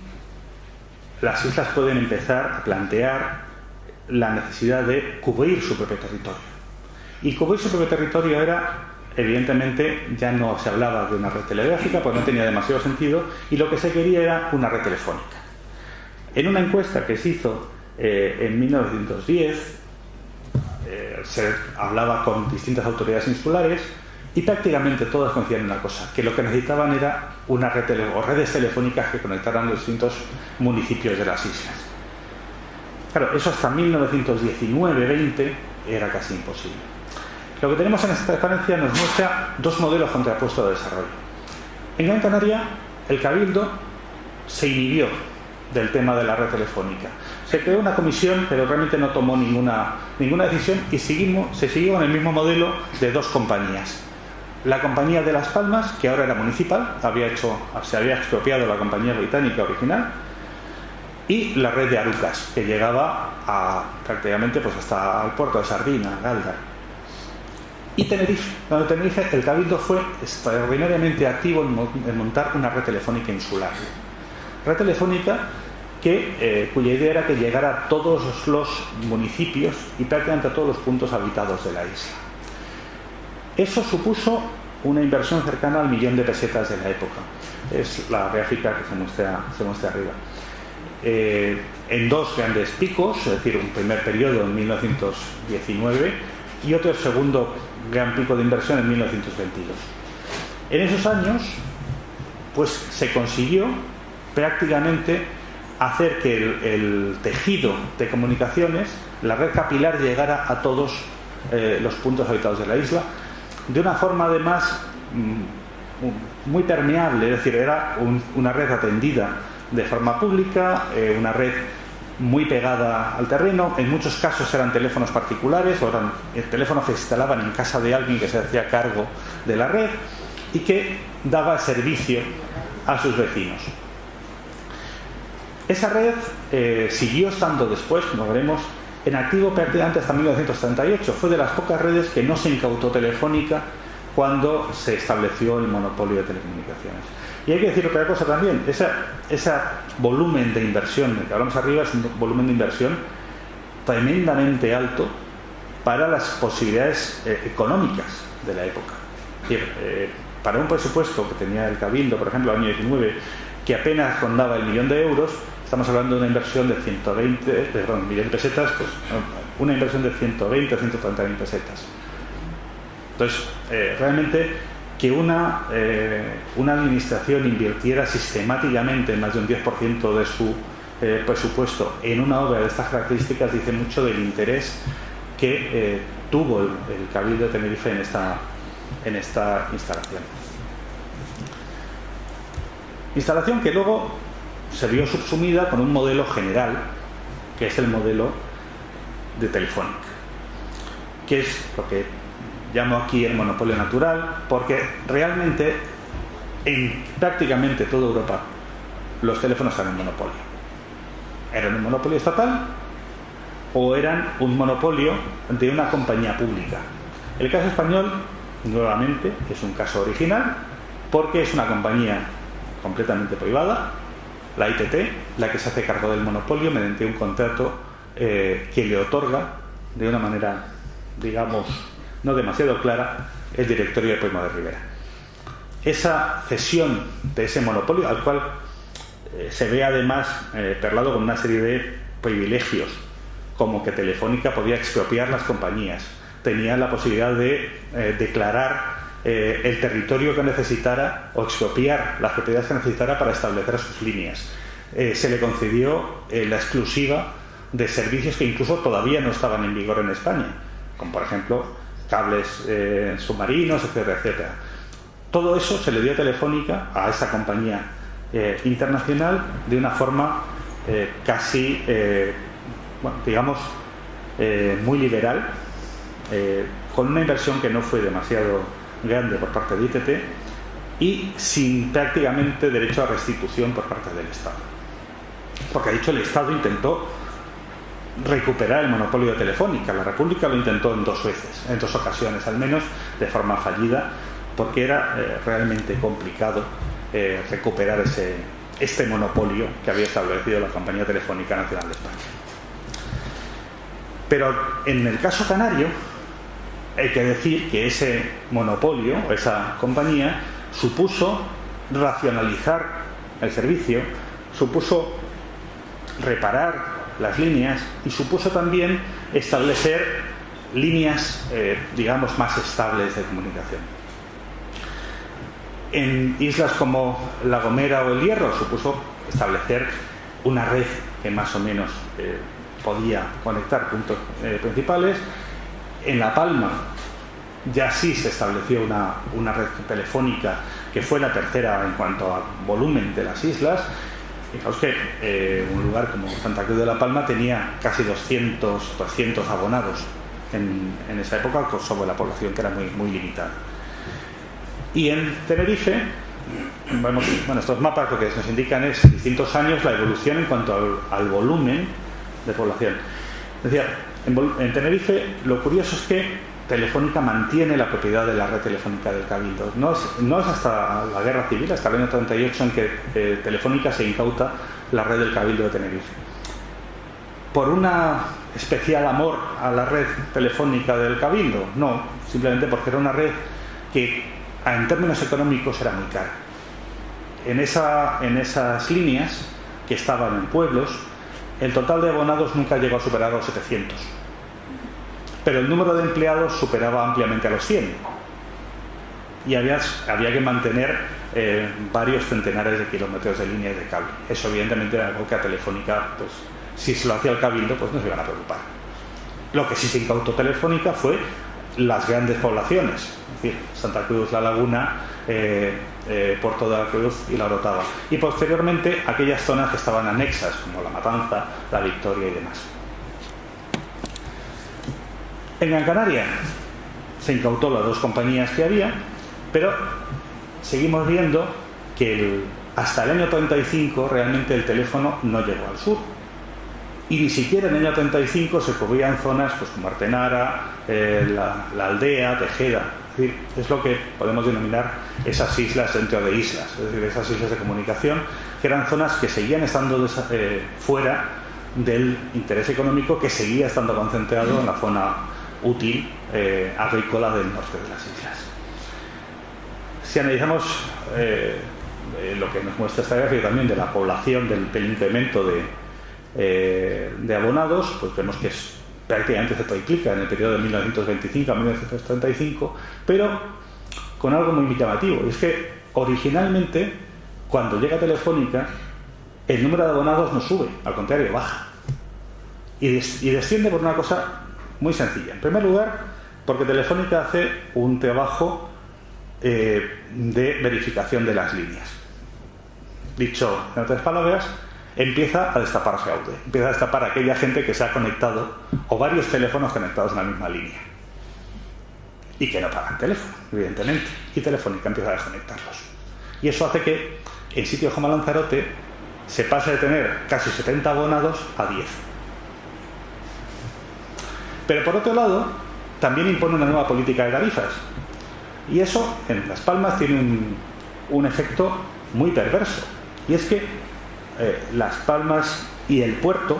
Speaker 2: las islas pueden empezar a plantear la necesidad de cubrir su propio territorio. Y cubrir su propio territorio era, evidentemente, ya no se hablaba de una red telegráfica, pues no tenía demasiado sentido, y lo que se quería era una red telefónica. En una encuesta que se hizo en 1910, se hablaba con distintas autoridades insulares y prácticamente todas coincidían en una cosa, que lo que necesitaban era una red o redes telefónicas que conectaran los distintos municipios de las islas. Claro, eso hasta 1919-20 era casi imposible. Lo que tenemos en esta transparencia nos muestra dos modelos contrapuestos de desarrollo. En Gran Canaria, el Cabildo se inhibió del tema de la red telefónica. Se creó una comisión, pero realmente no tomó ninguna decisión y se siguió con el mismo modelo de dos compañías. La compañía de Las Palmas, que ahora era municipal, se había expropiado la compañía británica original, y la red de Arucas, que llegaba prácticamente pues hasta el puerto de Sardina, Galdar. Y Tenerife, el Cabildo fue extraordinariamente activo en montar una red telefónica insular. Red telefónica cuya idea era que llegara a todos los municipios y prácticamente a todos los puntos habitados de la isla. Eso supuso una inversión cercana al 1.000.000 de pesetas de la época. Es la gráfica que se muestra arriba. En dos grandes picos, es decir, un primer periodo en 1919 y otro segundo gran pico de inversión en 1922. En esos años, pues se consiguió prácticamente hacer que el tejido de comunicaciones, la red capilar, llegara a todos los puntos habitados de la isla de una forma además muy permeable, es decir, era una red atendida de forma pública, una red muy pegada al terreno. En muchos casos eran teléfonos particulares o eran teléfonos que se instalaban en casa de alguien que se hacía cargo de la red y que daba servicio a sus vecinos. Esa red siguió estando después, como veremos, en activo prácticamente hasta 1938. Fue de las pocas redes que no se incautó Telefónica cuando se estableció el monopolio de telecomunicaciones. Y hay que decir otra cosa también, ese volumen de inversión del que hablamos arriba es un volumen de inversión tremendamente alto para las posibilidades económicas de la época. Es decir, para un presupuesto que tenía el Cabildo, por ejemplo, el año 19, que apenas rondaba el 1.000.000 de euros, estamos hablando de una inversión de 1.000.000 de pesetas, pues una inversión de 120 o 130.000 pesetas. Entonces, realmente que una administración invirtiera sistemáticamente más de un 10% de su presupuesto en una obra de estas características dice mucho del interés que tuvo el Cabildo de Tenerife en esta instalación. Instalación que luego se vio subsumida con un modelo general, que es el modelo de Telefónica, que es lo que llamo aquí el monopolio natural, porque realmente en prácticamente toda Europa los teléfonos eran un monopolio. ¿Eran un monopolio estatal o eran un monopolio de una compañía pública? El caso español, nuevamente, es un caso original, porque es una compañía completamente privada, la ITT, la que se hace cargo del monopolio mediante un contrato que le otorga de una manera, digamos, no demasiado clara, el directorio de Primo de Rivera. Esa cesión de ese monopolio, al cual se ve además perlado con una serie de privilegios, como que Telefónica podía expropiar las compañías, tenía la posibilidad de declarar el territorio que necesitara o expropiar las propiedades que necesitara para establecer sus líneas. Se le concedió la exclusiva de servicios que incluso todavía no estaban en vigor en España, como por ejemplo cables submarinos, etcétera, etcétera. Todo eso se le dio a Telefónica, a esa compañía internacional, de una forma casi, digamos, muy liberal, con una inversión que no fue demasiado grande por parte de ITT y sin prácticamente derecho a restitución por parte del Estado. Porque, de hecho, el Estado intentó recuperar el monopolio de Telefónica. La República lo intentó en dos ocasiones al menos, de forma fallida, porque era realmente complicado recuperar este monopolio que había establecido la Compañía Telefónica Nacional de España. Pero en el caso canario hay que decir que ese monopolio, esa compañía, supuso racionalizar el servicio, supuso reparar las líneas y supuso también establecer líneas, digamos, más estables de comunicación. En islas como La Gomera o El Hierro supuso establecer una red que más o menos podía conectar puntos principales. En La Palma ya sí se estableció una red telefónica que fue la tercera en cuanto a volumen de las islas. Fijaos que un lugar como Santa Cruz de la Palma tenía casi 200 abonados en esa época, sobre la población que era muy, muy limitada. Y en Tenerife estos mapas lo que nos indican es distintos años la evolución en cuanto al volumen de población. Decía, en Tenerife lo curioso es que Telefónica mantiene la propiedad de la red telefónica del Cabildo. No es hasta la Guerra Civil, hasta el año 38, en que Telefónica se incauta la red del Cabildo de Tenerife. ¿Por una especial amor a la red telefónica del Cabildo? No, simplemente porque era una red que en términos económicos era muy cara. En esas líneas que estaban en pueblos, el total de abonados nunca llegó a superar los 700. Pero el número de empleados superaba ampliamente a los 100. Y había que mantener varios centenares de kilómetros de líneas de cable. Eso evidentemente era algo que a Telefónica, pues, si se lo hacía el Cabildo, pues no se iban a preocupar. Lo que sí se incautó Telefónica fue las grandes poblaciones, es decir, Santa Cruz, La Laguna, Puerto de la Cruz y La Orotava. Y posteriormente aquellas zonas que estaban anexas, como La Matanza, La Victoria y demás. En Gran Canaria se incautó las dos compañías que había, pero seguimos viendo que hasta el año 35 realmente el teléfono no llegó al sur. Y ni siquiera en el año 35 se cubrían zonas pues, como Artenara, la Aldea, Tejeda. Es decir, es lo que podemos denominar esas islas dentro de islas, es decir, esas islas de comunicación, que eran zonas que seguían estando fuera del interés económico, que seguía estando concentrado en la zona útil agrícola del norte de las islas. Si analizamos lo que nos muestra esta gráfica también de la población, del incremento de abonados, pues vemos que prácticamente se triplica en el periodo de 1925 a 1935, pero con algo muy llamativo, y es que originalmente cuando llega Telefónica el número de abonados no sube, al contrario, baja y desciende por una cosa muy sencilla. En primer lugar, porque Telefónica hace un trabajo de verificación de las líneas. Dicho en otras palabras, empieza a destapar fraude, empieza a destapar a aquella gente que se ha conectado, o varios teléfonos conectados en la misma línea, y que no pagan teléfono, evidentemente, y Telefónica empieza a desconectarlos. Y eso hace que en sitios como Lanzarote se pase de tener casi 70 abonados a 10. Pero por otro lado, también impone una nueva política de tarifas. Y eso en Las Palmas tiene un efecto muy perverso. Y es que Las Palmas y el puerto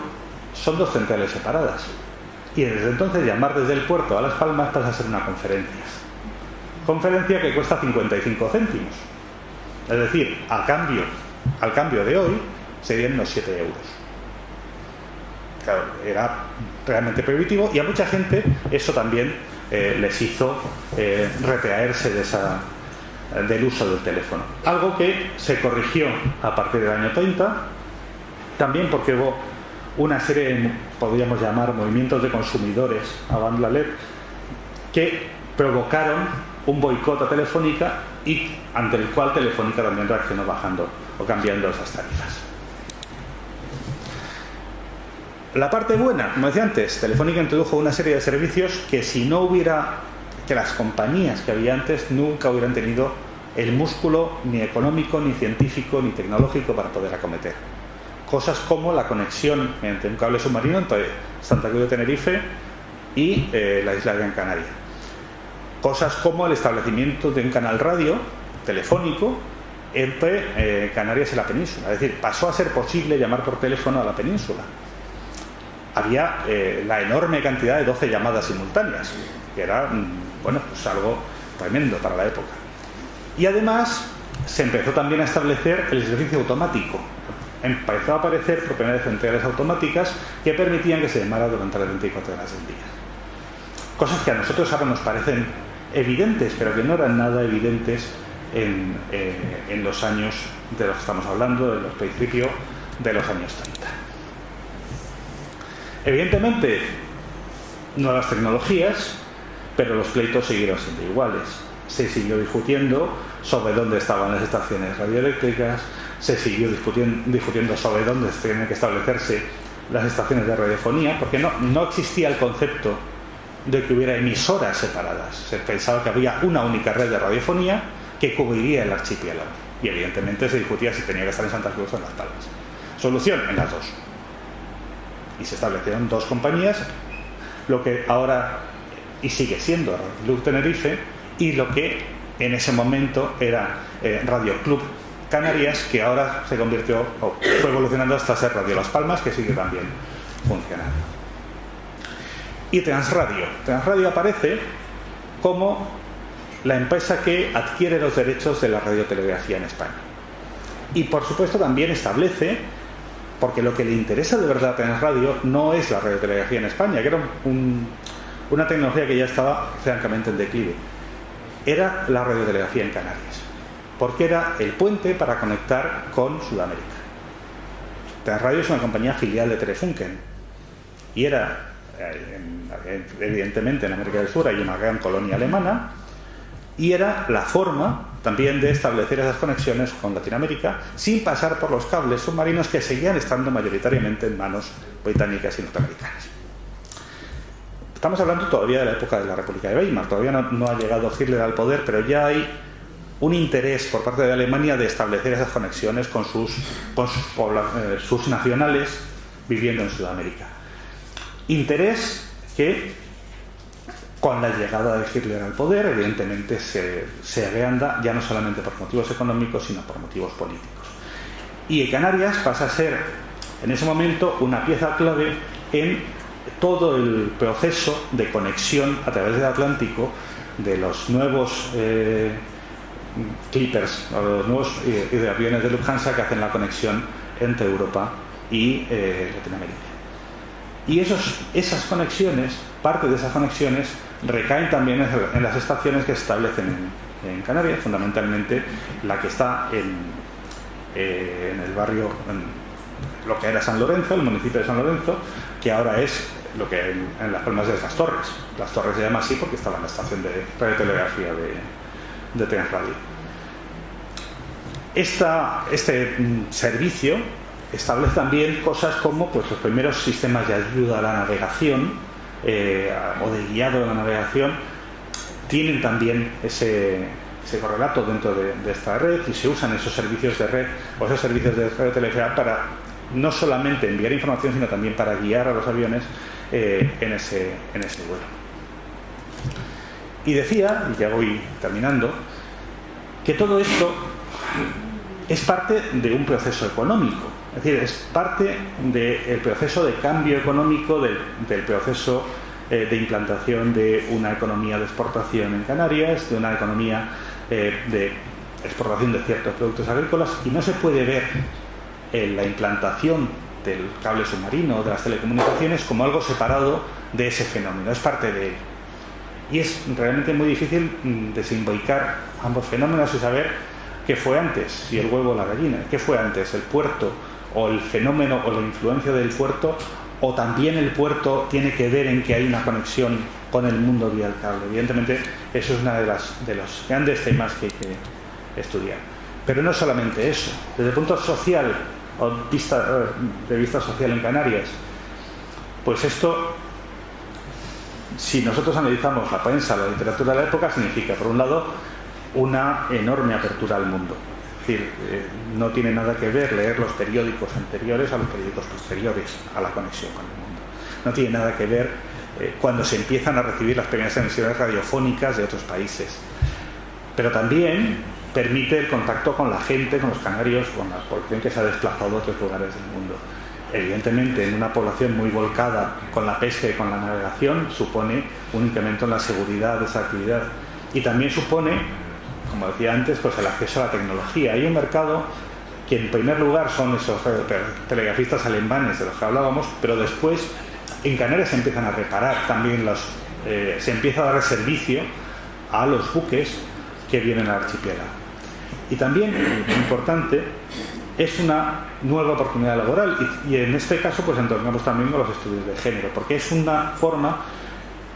Speaker 2: son dos centrales separadas. Y desde entonces llamar desde el puerto a Las Palmas pasa a ser una conferencia. Conferencia que cuesta 55 céntimos. Es decir, al cambio de hoy serían unos 7 euros. Claro, era realmente prohibitivo y a mucha gente eso también les hizo retraerse del uso del teléfono. Algo que se corrigió a partir del año 30, también porque hubo una serie de, podríamos llamar, movimientos de consumidores a banda LED que provocaron un boicot a Telefónica y ante el cual Telefónica también reaccionó bajando o cambiando esas tarifas. La parte buena, como decía antes, Telefónica introdujo una serie de servicios que si no hubiera, que las compañías que había antes nunca hubieran tenido el músculo ni económico, ni científico, ni tecnológico para poder acometer. Cosas como la conexión mediante un cable submarino entre Santa Cruz de Tenerife y la isla de Gran Canaria. Cosas como el establecimiento de un canal radio telefónico entre Canarias y la península. Es decir, pasó a ser posible llamar por teléfono a la península. Había la enorme cantidad de 12 llamadas simultáneas, que era pues algo tremendo para la época. Y además se empezó también a establecer el servicio automático. Empezó a aparecer por primera vez centrales automáticas que permitían que se llamara durante las 24 horas del día. Cosas que a nosotros ahora nos parecen evidentes, pero que no eran nada evidentes en los años de los que estamos hablando, en los principios de los años 30. Evidentemente, nuevas tecnologías, pero los pleitos siguieron siendo iguales. Se siguió discutiendo sobre dónde estaban las estaciones radioeléctricas, se siguió discutiendo sobre dónde tienen que establecerse las estaciones de radiofonía, porque no existía el concepto de que hubiera emisoras separadas. Se pensaba que había una única red de radiofonía que cubriría el archipiélago. Y evidentemente se discutía si tenía que estar en Santa Cruz o en Las Palmas. Solución, en las dos. Y se establecieron dos compañías, lo que ahora y sigue siendo Radio Club Tenerife y lo que en ese momento era Radio Club Canarias, que ahora se convirtió o fue evolucionando hasta ser Radio Las Palmas, que sigue también funcionando. Y Transradio. Transradio aparece como la empresa que adquiere los derechos de la radiotelegrafía en España. Y por supuesto también establece, porque lo que le interesa de verdad a Transradio no es la radiotelegrafía en España, que era una tecnología que ya estaba francamente en declive, era la radiotelegrafía en Canarias, porque era el puente para conectar con Sudamérica. Transradio es una compañía filial de Telefunken y era, evidentemente en América del Sur hay una gran colonia alemana, y era la forma también de establecer esas conexiones con Latinoamérica sin pasar por los cables submarinos que seguían estando mayoritariamente en manos británicas y norteamericanas. Estamos hablando todavía de la época de la República de Weimar, todavía no ha llegado Hitler al poder, pero ya hay un interés por parte de Alemania de establecer esas conexiones con sus nacionales viviendo en Sudamérica. Interés que con la llegada de Hitler al poder, evidentemente se agranda ya no solamente por motivos económicos, sino por motivos políticos. Y Canarias pasa a ser, en ese momento, una pieza clave en todo el proceso de conexión a través del Atlántico de los nuevos Clippers, o los nuevos aviones de Lufthansa que hacen la conexión entre Europa y Latinoamérica. Y esas conexiones, parte de esas conexiones, recaen también en las estaciones que se establecen en Canarias, fundamentalmente la que está en el barrio, en lo que era San Lorenzo, el municipio de San Lorenzo, que ahora es lo que en Las Palmas de Las Torres. Las Torres se llama así porque estaba en la estación de radiotelegrafía de Transradio. Este servicio establece también cosas como pues, los primeros sistemas de ayuda a la navegación o de guiado a la navegación. Tienen también ese correlato dentro de esta red y se usan esos servicios de red o esos servicios de radiotelegrafía para no solamente enviar información, sino también para guiar a los aviones en ese vuelo. Y decía, y ya voy terminando, que todo esto es parte de un proceso económico, es decir, es parte del proceso de cambio económico, del proceso de implantación de una economía de exportación en Canarias, de una economía de exportación de ciertos productos agrícolas, y no se puede ver la implantación del cable submarino o de las telecomunicaciones como algo separado de ese fenómeno, es parte de él. Y es realmente muy difícil desimbricar ambos fenómenos y saber qué fue antes, si el huevo o la gallina, qué fue antes, el puerto o el fenómeno o la influencia del puerto, o también el puerto tiene que ver en que hay una conexión con el mundo vía el cable. Evidentemente eso es uno de los grandes temas que hay que estudiar. Pero no solamente eso, desde el punto social o de vista social en Canarias, pues esto, si nosotros analizamos la prensa, la literatura de la época, significa, por un lado, una enorme apertura al mundo. Es decir, no tiene nada que ver leer los periódicos anteriores a los periódicos posteriores a la conexión con el mundo. No tiene nada que ver cuando se empiezan a recibir las primeras emisiones radiofónicas de otros países. Pero también permite el contacto con la gente, con los canarios, con la población que se ha desplazado a otros lugares del mundo. Evidentemente, en una población muy volcada con la pesca y con la navegación, supone un incremento en la seguridad de esa actividad. Y también supone, como decía antes, pues el acceso a la tecnología. Hay un mercado que en primer lugar son esos telegrafistas alemanes de los que hablábamos, pero después en Canarias se empiezan a reparar también se empieza a dar servicio a los buques que vienen al archipiélago. Y también, muy importante, es una nueva oportunidad laboral y en este caso pues entornamos también con los estudios de género, porque es una forma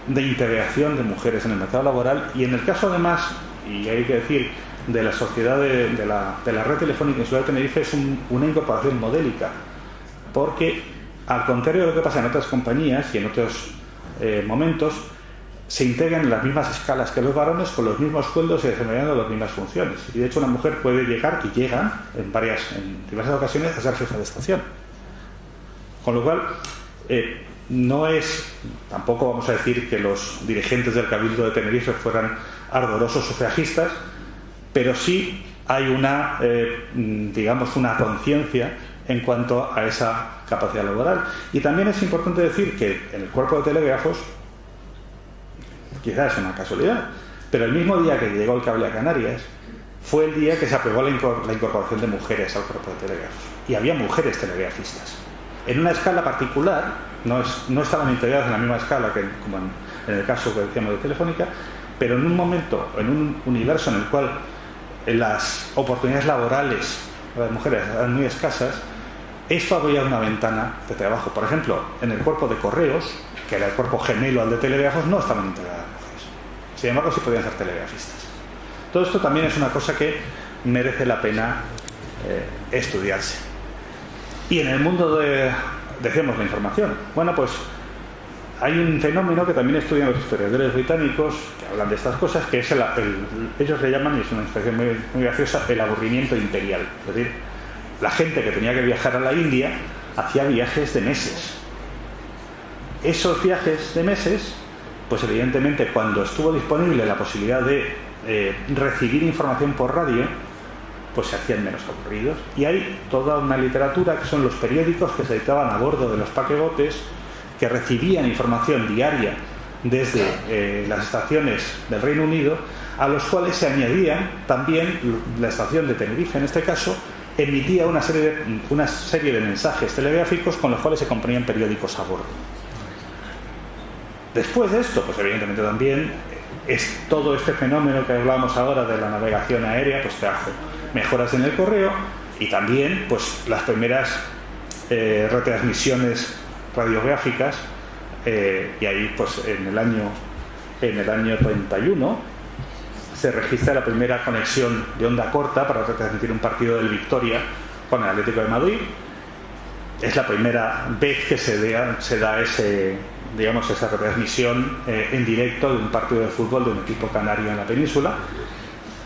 Speaker 2: de integración de mujeres en el mercado laboral y en el caso además, y hay que decir, de la sociedad de la red telefónica en Ciudad de Tenerife es una incorporación modélica, porque al contrario de lo que pasa en otras compañías y en otros momentos, se integran en las mismas escalas que los varones, con los mismos sueldos y desempeñando las mismas funciones. Y de hecho una mujer puede llegar, y llega en diversas ocasiones, a ser jefa de estación. Con lo cual, no es, tampoco vamos a decir que los dirigentes del Cabildo de Tenerife fueran ardorosos sufragistas, pero sí hay una, digamos, una conciencia en cuanto a esa capacidad laboral. Y también es importante decir que en el cuerpo de telégrafos, quizás es una casualidad, pero el mismo día que llegó el cable a Canarias fue el día que se aprobó la incorporación de mujeres al cuerpo de telégrafos. Y había mujeres telegrafistas. En una escala particular, no estaban integradas en la misma escala que como en el caso que decíamos de Telefónica, pero en un momento, en un universo en el cual las oportunidades laborales de las mujeres eran muy escasas, esto abría una ventana de trabajo. Por ejemplo, en el cuerpo de correos, que era el cuerpo gemelo al de telégrafos, no estaban integradas mujeres. Sin embargo, sí podían ser telegrafistas. Todo esto también es una cosa que merece la pena estudiarse. Y en el mundo decíamos, la información. Bueno, pues hay un fenómeno que también estudian los historiadores británicos, que hablan de estas cosas, que es ellos le llaman, y es una expresión muy, muy graciosa, el aburrimiento imperial. Es decir, la gente que tenía que viajar a la India hacía viajes de meses. Esos viajes de meses, pues evidentemente cuando estuvo disponible la posibilidad de recibir información por radio, pues se hacían menos aburridos. Y hay toda una literatura que son los periódicos que se editaban a bordo de los paquebotes, que recibían información diaria desde las estaciones del Reino Unido, a los cuales se añadían también la estación de Tenerife, en este caso, emitía una serie de mensajes telegráficos con los cuales se componían periódicos a bordo. Después de esto, pues evidentemente también es todo este fenómeno que hablábamos ahora de la navegación aérea, pues trajo mejoras en el correo y también pues las primeras retransmisiones radiográficas, y ahí pues en el año 31 se registra la primera conexión de onda corta para retransmitir un partido del Victoria con el Atlético de Madrid. Es la primera vez que se da esa retransmisión en directo de un partido de fútbol de un equipo canario en la península,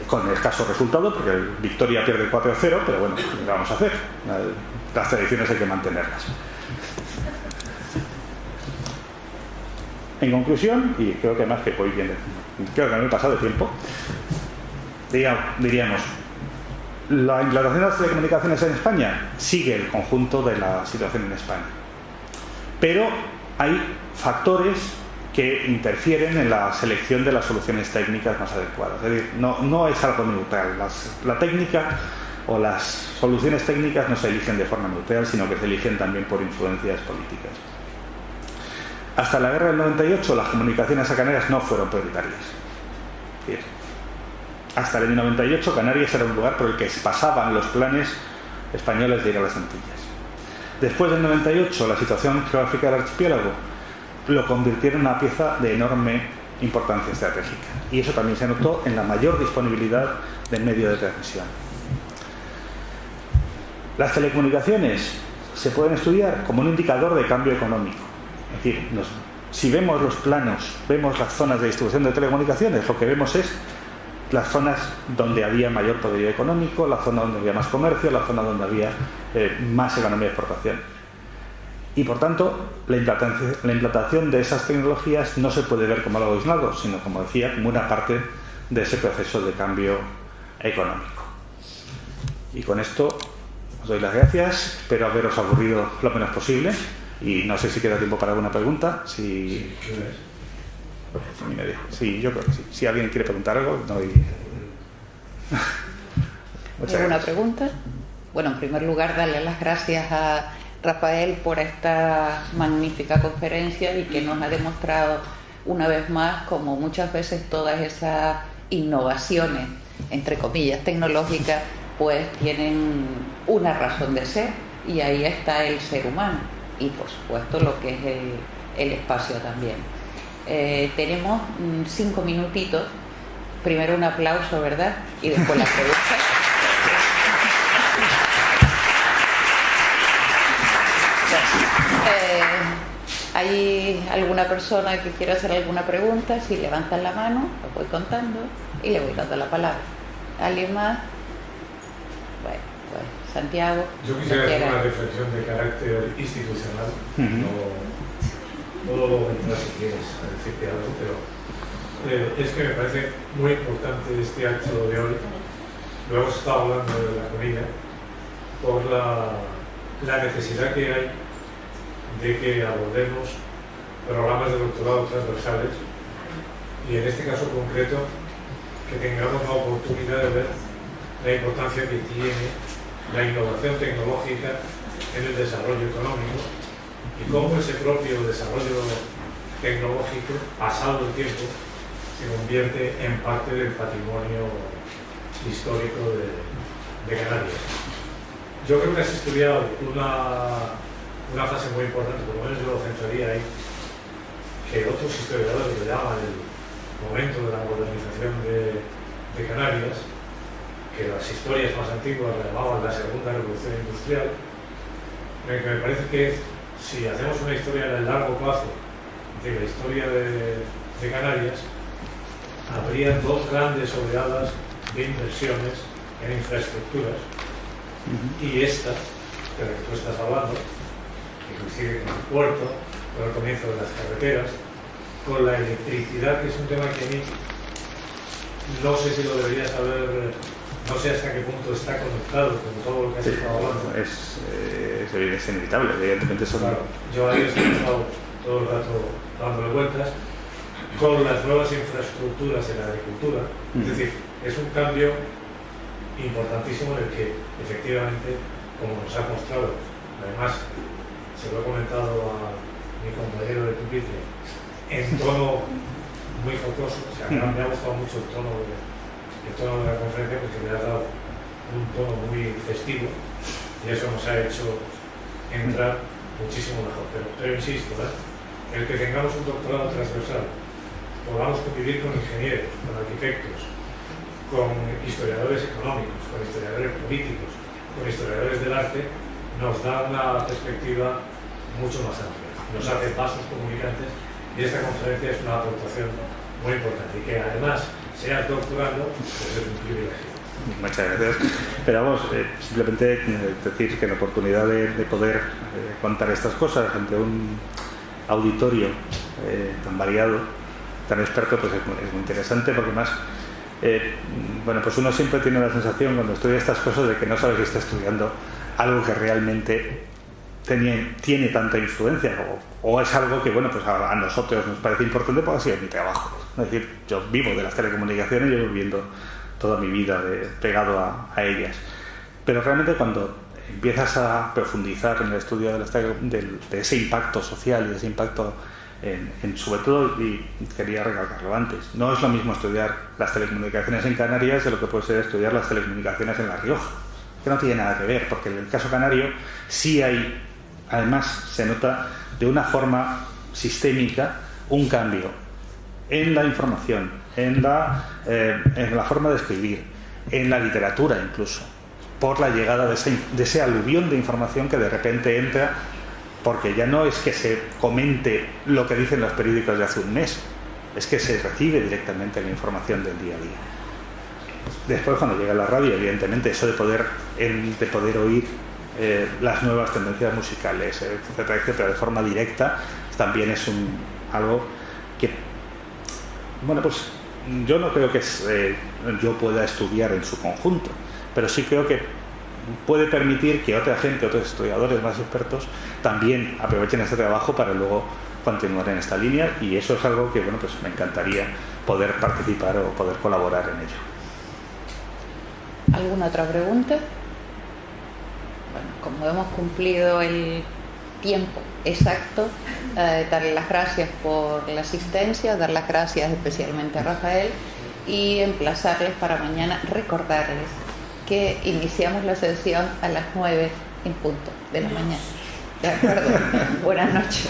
Speaker 2: con escaso resultado porque el Victoria pierde 4-0, pero bueno, ¿qué vamos a hacer? Las tradiciones hay que mantenerlas. En conclusión, y creo que además que voy bien, creo que no me he pasado de tiempo, diríamos, la implantación de las telecomunicaciones en España sigue el conjunto de la situación en España, pero hay factores que interfieren en la selección de las soluciones técnicas más adecuadas. Es decir, no es algo neutral. La técnica o las soluciones técnicas no se eligen de forma neutral, sino que se eligen también por influencias políticas. Hasta la guerra del 98 las comunicaciones a Canarias no fueron prioritarias. Es decir, hasta el año 98 Canarias era un lugar por el que se pasaban los planes españoles de ir a las Antillas. Después del 98 la situación geográfica del archipiélago lo convirtieron en una pieza de enorme importancia estratégica, y eso también se notó en la mayor disponibilidad del medio de transmisión. Las telecomunicaciones se pueden estudiar como un indicador de cambio económico. Es decir, si vemos los planos, vemos las zonas de distribución de telecomunicaciones, lo que vemos es las zonas donde había mayor poderío económico, la zona donde había más comercio, la zona donde había más economía de exportación. Y por tanto, la implantación de esas tecnologías no se puede ver como algo aislado, sino, como decía, como una parte de ese proceso de cambio económico. Y con esto os doy las gracias, espero haberos aburrido lo menos posible, y no sé si queda tiempo para alguna pregunta. Sí, yo creo que sí. Si alguien quiere preguntar algo, no hay...
Speaker 3: ¿Alguna pregunta? Bueno, en primer lugar, darle las gracias a Rafael por esta magnífica conferencia y que nos ha demostrado una vez más como muchas veces todas esas innovaciones, entre comillas, tecnológicas, pues tienen una razón de ser, y ahí está el ser humano y por supuesto lo que es el espacio también. Tenemos 5 minutitos, primero un aplauso, ¿verdad? Y después la pregunta. ¿Hay alguna persona que quiera hacer alguna pregunta? Si levantan la mano, lo voy contando y le voy dando la palabra. ¿Alguien más? Bueno, Santiago.
Speaker 4: Yo quisiera hacer una reflexión de carácter institucional. No puedo entrar si quieres a decirte algo, pero es que me parece muy importante este acto de hoy. Lo hemos estado hablando de la comida por la necesidad que hay de que abordemos programas de doctorado transversales y en este caso concreto que tengamos la oportunidad de ver la importancia que tiene la innovación tecnológica en el desarrollo económico y cómo ese propio desarrollo tecnológico, pasado el tiempo, se convierte en parte del patrimonio histórico de Canarias. Yo creo que has estudiado una fase muy importante, por lo menos yo lo centraría ahí, que otros historiadores lo llaman el momento de la modernización de Canarias, que las historias más antiguas la llamaban la segunda revolución industrial, que me parece que si hacemos una historia en el largo plazo de la historia de Canarias, habría dos grandes oleadas de inversiones en infraestructuras y esta, de la que tú estás hablando, que coincide con el puerto, con el comienzo de las carreteras, con la electricidad, que es un tema que a mí no sé si lo debería saber, no sé hasta qué punto está conectado con todo lo que has estado hablando.
Speaker 2: Es inevitable, evidentemente son...
Speaker 4: Claro, yo ahí he estado todo el rato dándole vueltas con las nuevas infraestructuras en la agricultura. Es decir, es un cambio importantísimo en el que efectivamente, como nos ha mostrado, además se lo he comentado a mi compañero de pupitre en tono muy jocoso, o sea, me ha gustado mucho el tono de la conferencia porque me ha dado un tono muy festivo y eso nos ha hecho entrar muchísimo mejor. Pero insisto, el que tengamos un doctorado transversal, podamos convivir con ingenieros, con arquitectos, con historiadores económicos, con historiadores políticos, con historiadores del arte, nos da una perspectiva mucho más amplia, nos hace vasos comunicantes y esta conferencia es una aportación muy importante y que además seas doctorando, pues es un privilegio.
Speaker 2: Muchas gracias. Pero vamos, simplemente decir que la oportunidad de poder contar estas cosas ante un auditorio tan variado, tan experto, pues es muy interesante porque más bueno, pues uno siempre tiene la sensación cuando estudia estas cosas de que no sabe si está estudiando algo que realmente tiene tanta influencia o es algo que, bueno, pues a nosotros nos parece importante porque ha sido mi trabajo. Es decir, yo vivo de las telecomunicaciones y llevo viviendo toda mi vida pegado a ellas. Pero realmente cuando empiezas a profundizar en el estudio de ese impacto social y de ese impacto sobre todo, y quería recalcarlo antes, no es lo mismo estudiar las telecomunicaciones en Canarias de lo que puede ser estudiar las telecomunicaciones en La Rioja, que no tiene nada que ver, porque en el caso canario sí hay, además se nota de una forma sistémica un cambio en la información, en la forma de escribir, en la literatura incluso, por la llegada de ese aluvión de información que de repente entra, porque ya no es que se comente lo que dicen los periódicos de hace un mes, es que se recibe directamente la información del día a día. Después, cuando llega la radio, evidentemente, eso de poder oír las nuevas tendencias musicales, etcétera, etcétera, de forma directa, también es algo que, bueno, pues yo no creo que yo pueda estudiar en su conjunto, pero sí creo que puede permitir que otra gente, otros historiadores más expertos, también aprovechen este trabajo para luego continuar en esta línea, y eso es algo que, bueno, pues me encantaría poder participar o poder colaborar en ello.
Speaker 3: ¿Alguna otra pregunta? Bueno, como hemos cumplido el tiempo exacto, darle las gracias por la asistencia, dar las gracias especialmente a Rafael y emplazarles para mañana, recordarles que iniciamos la sesión a las 9 en punto de la mañana. ¿De acuerdo? Buenas noches.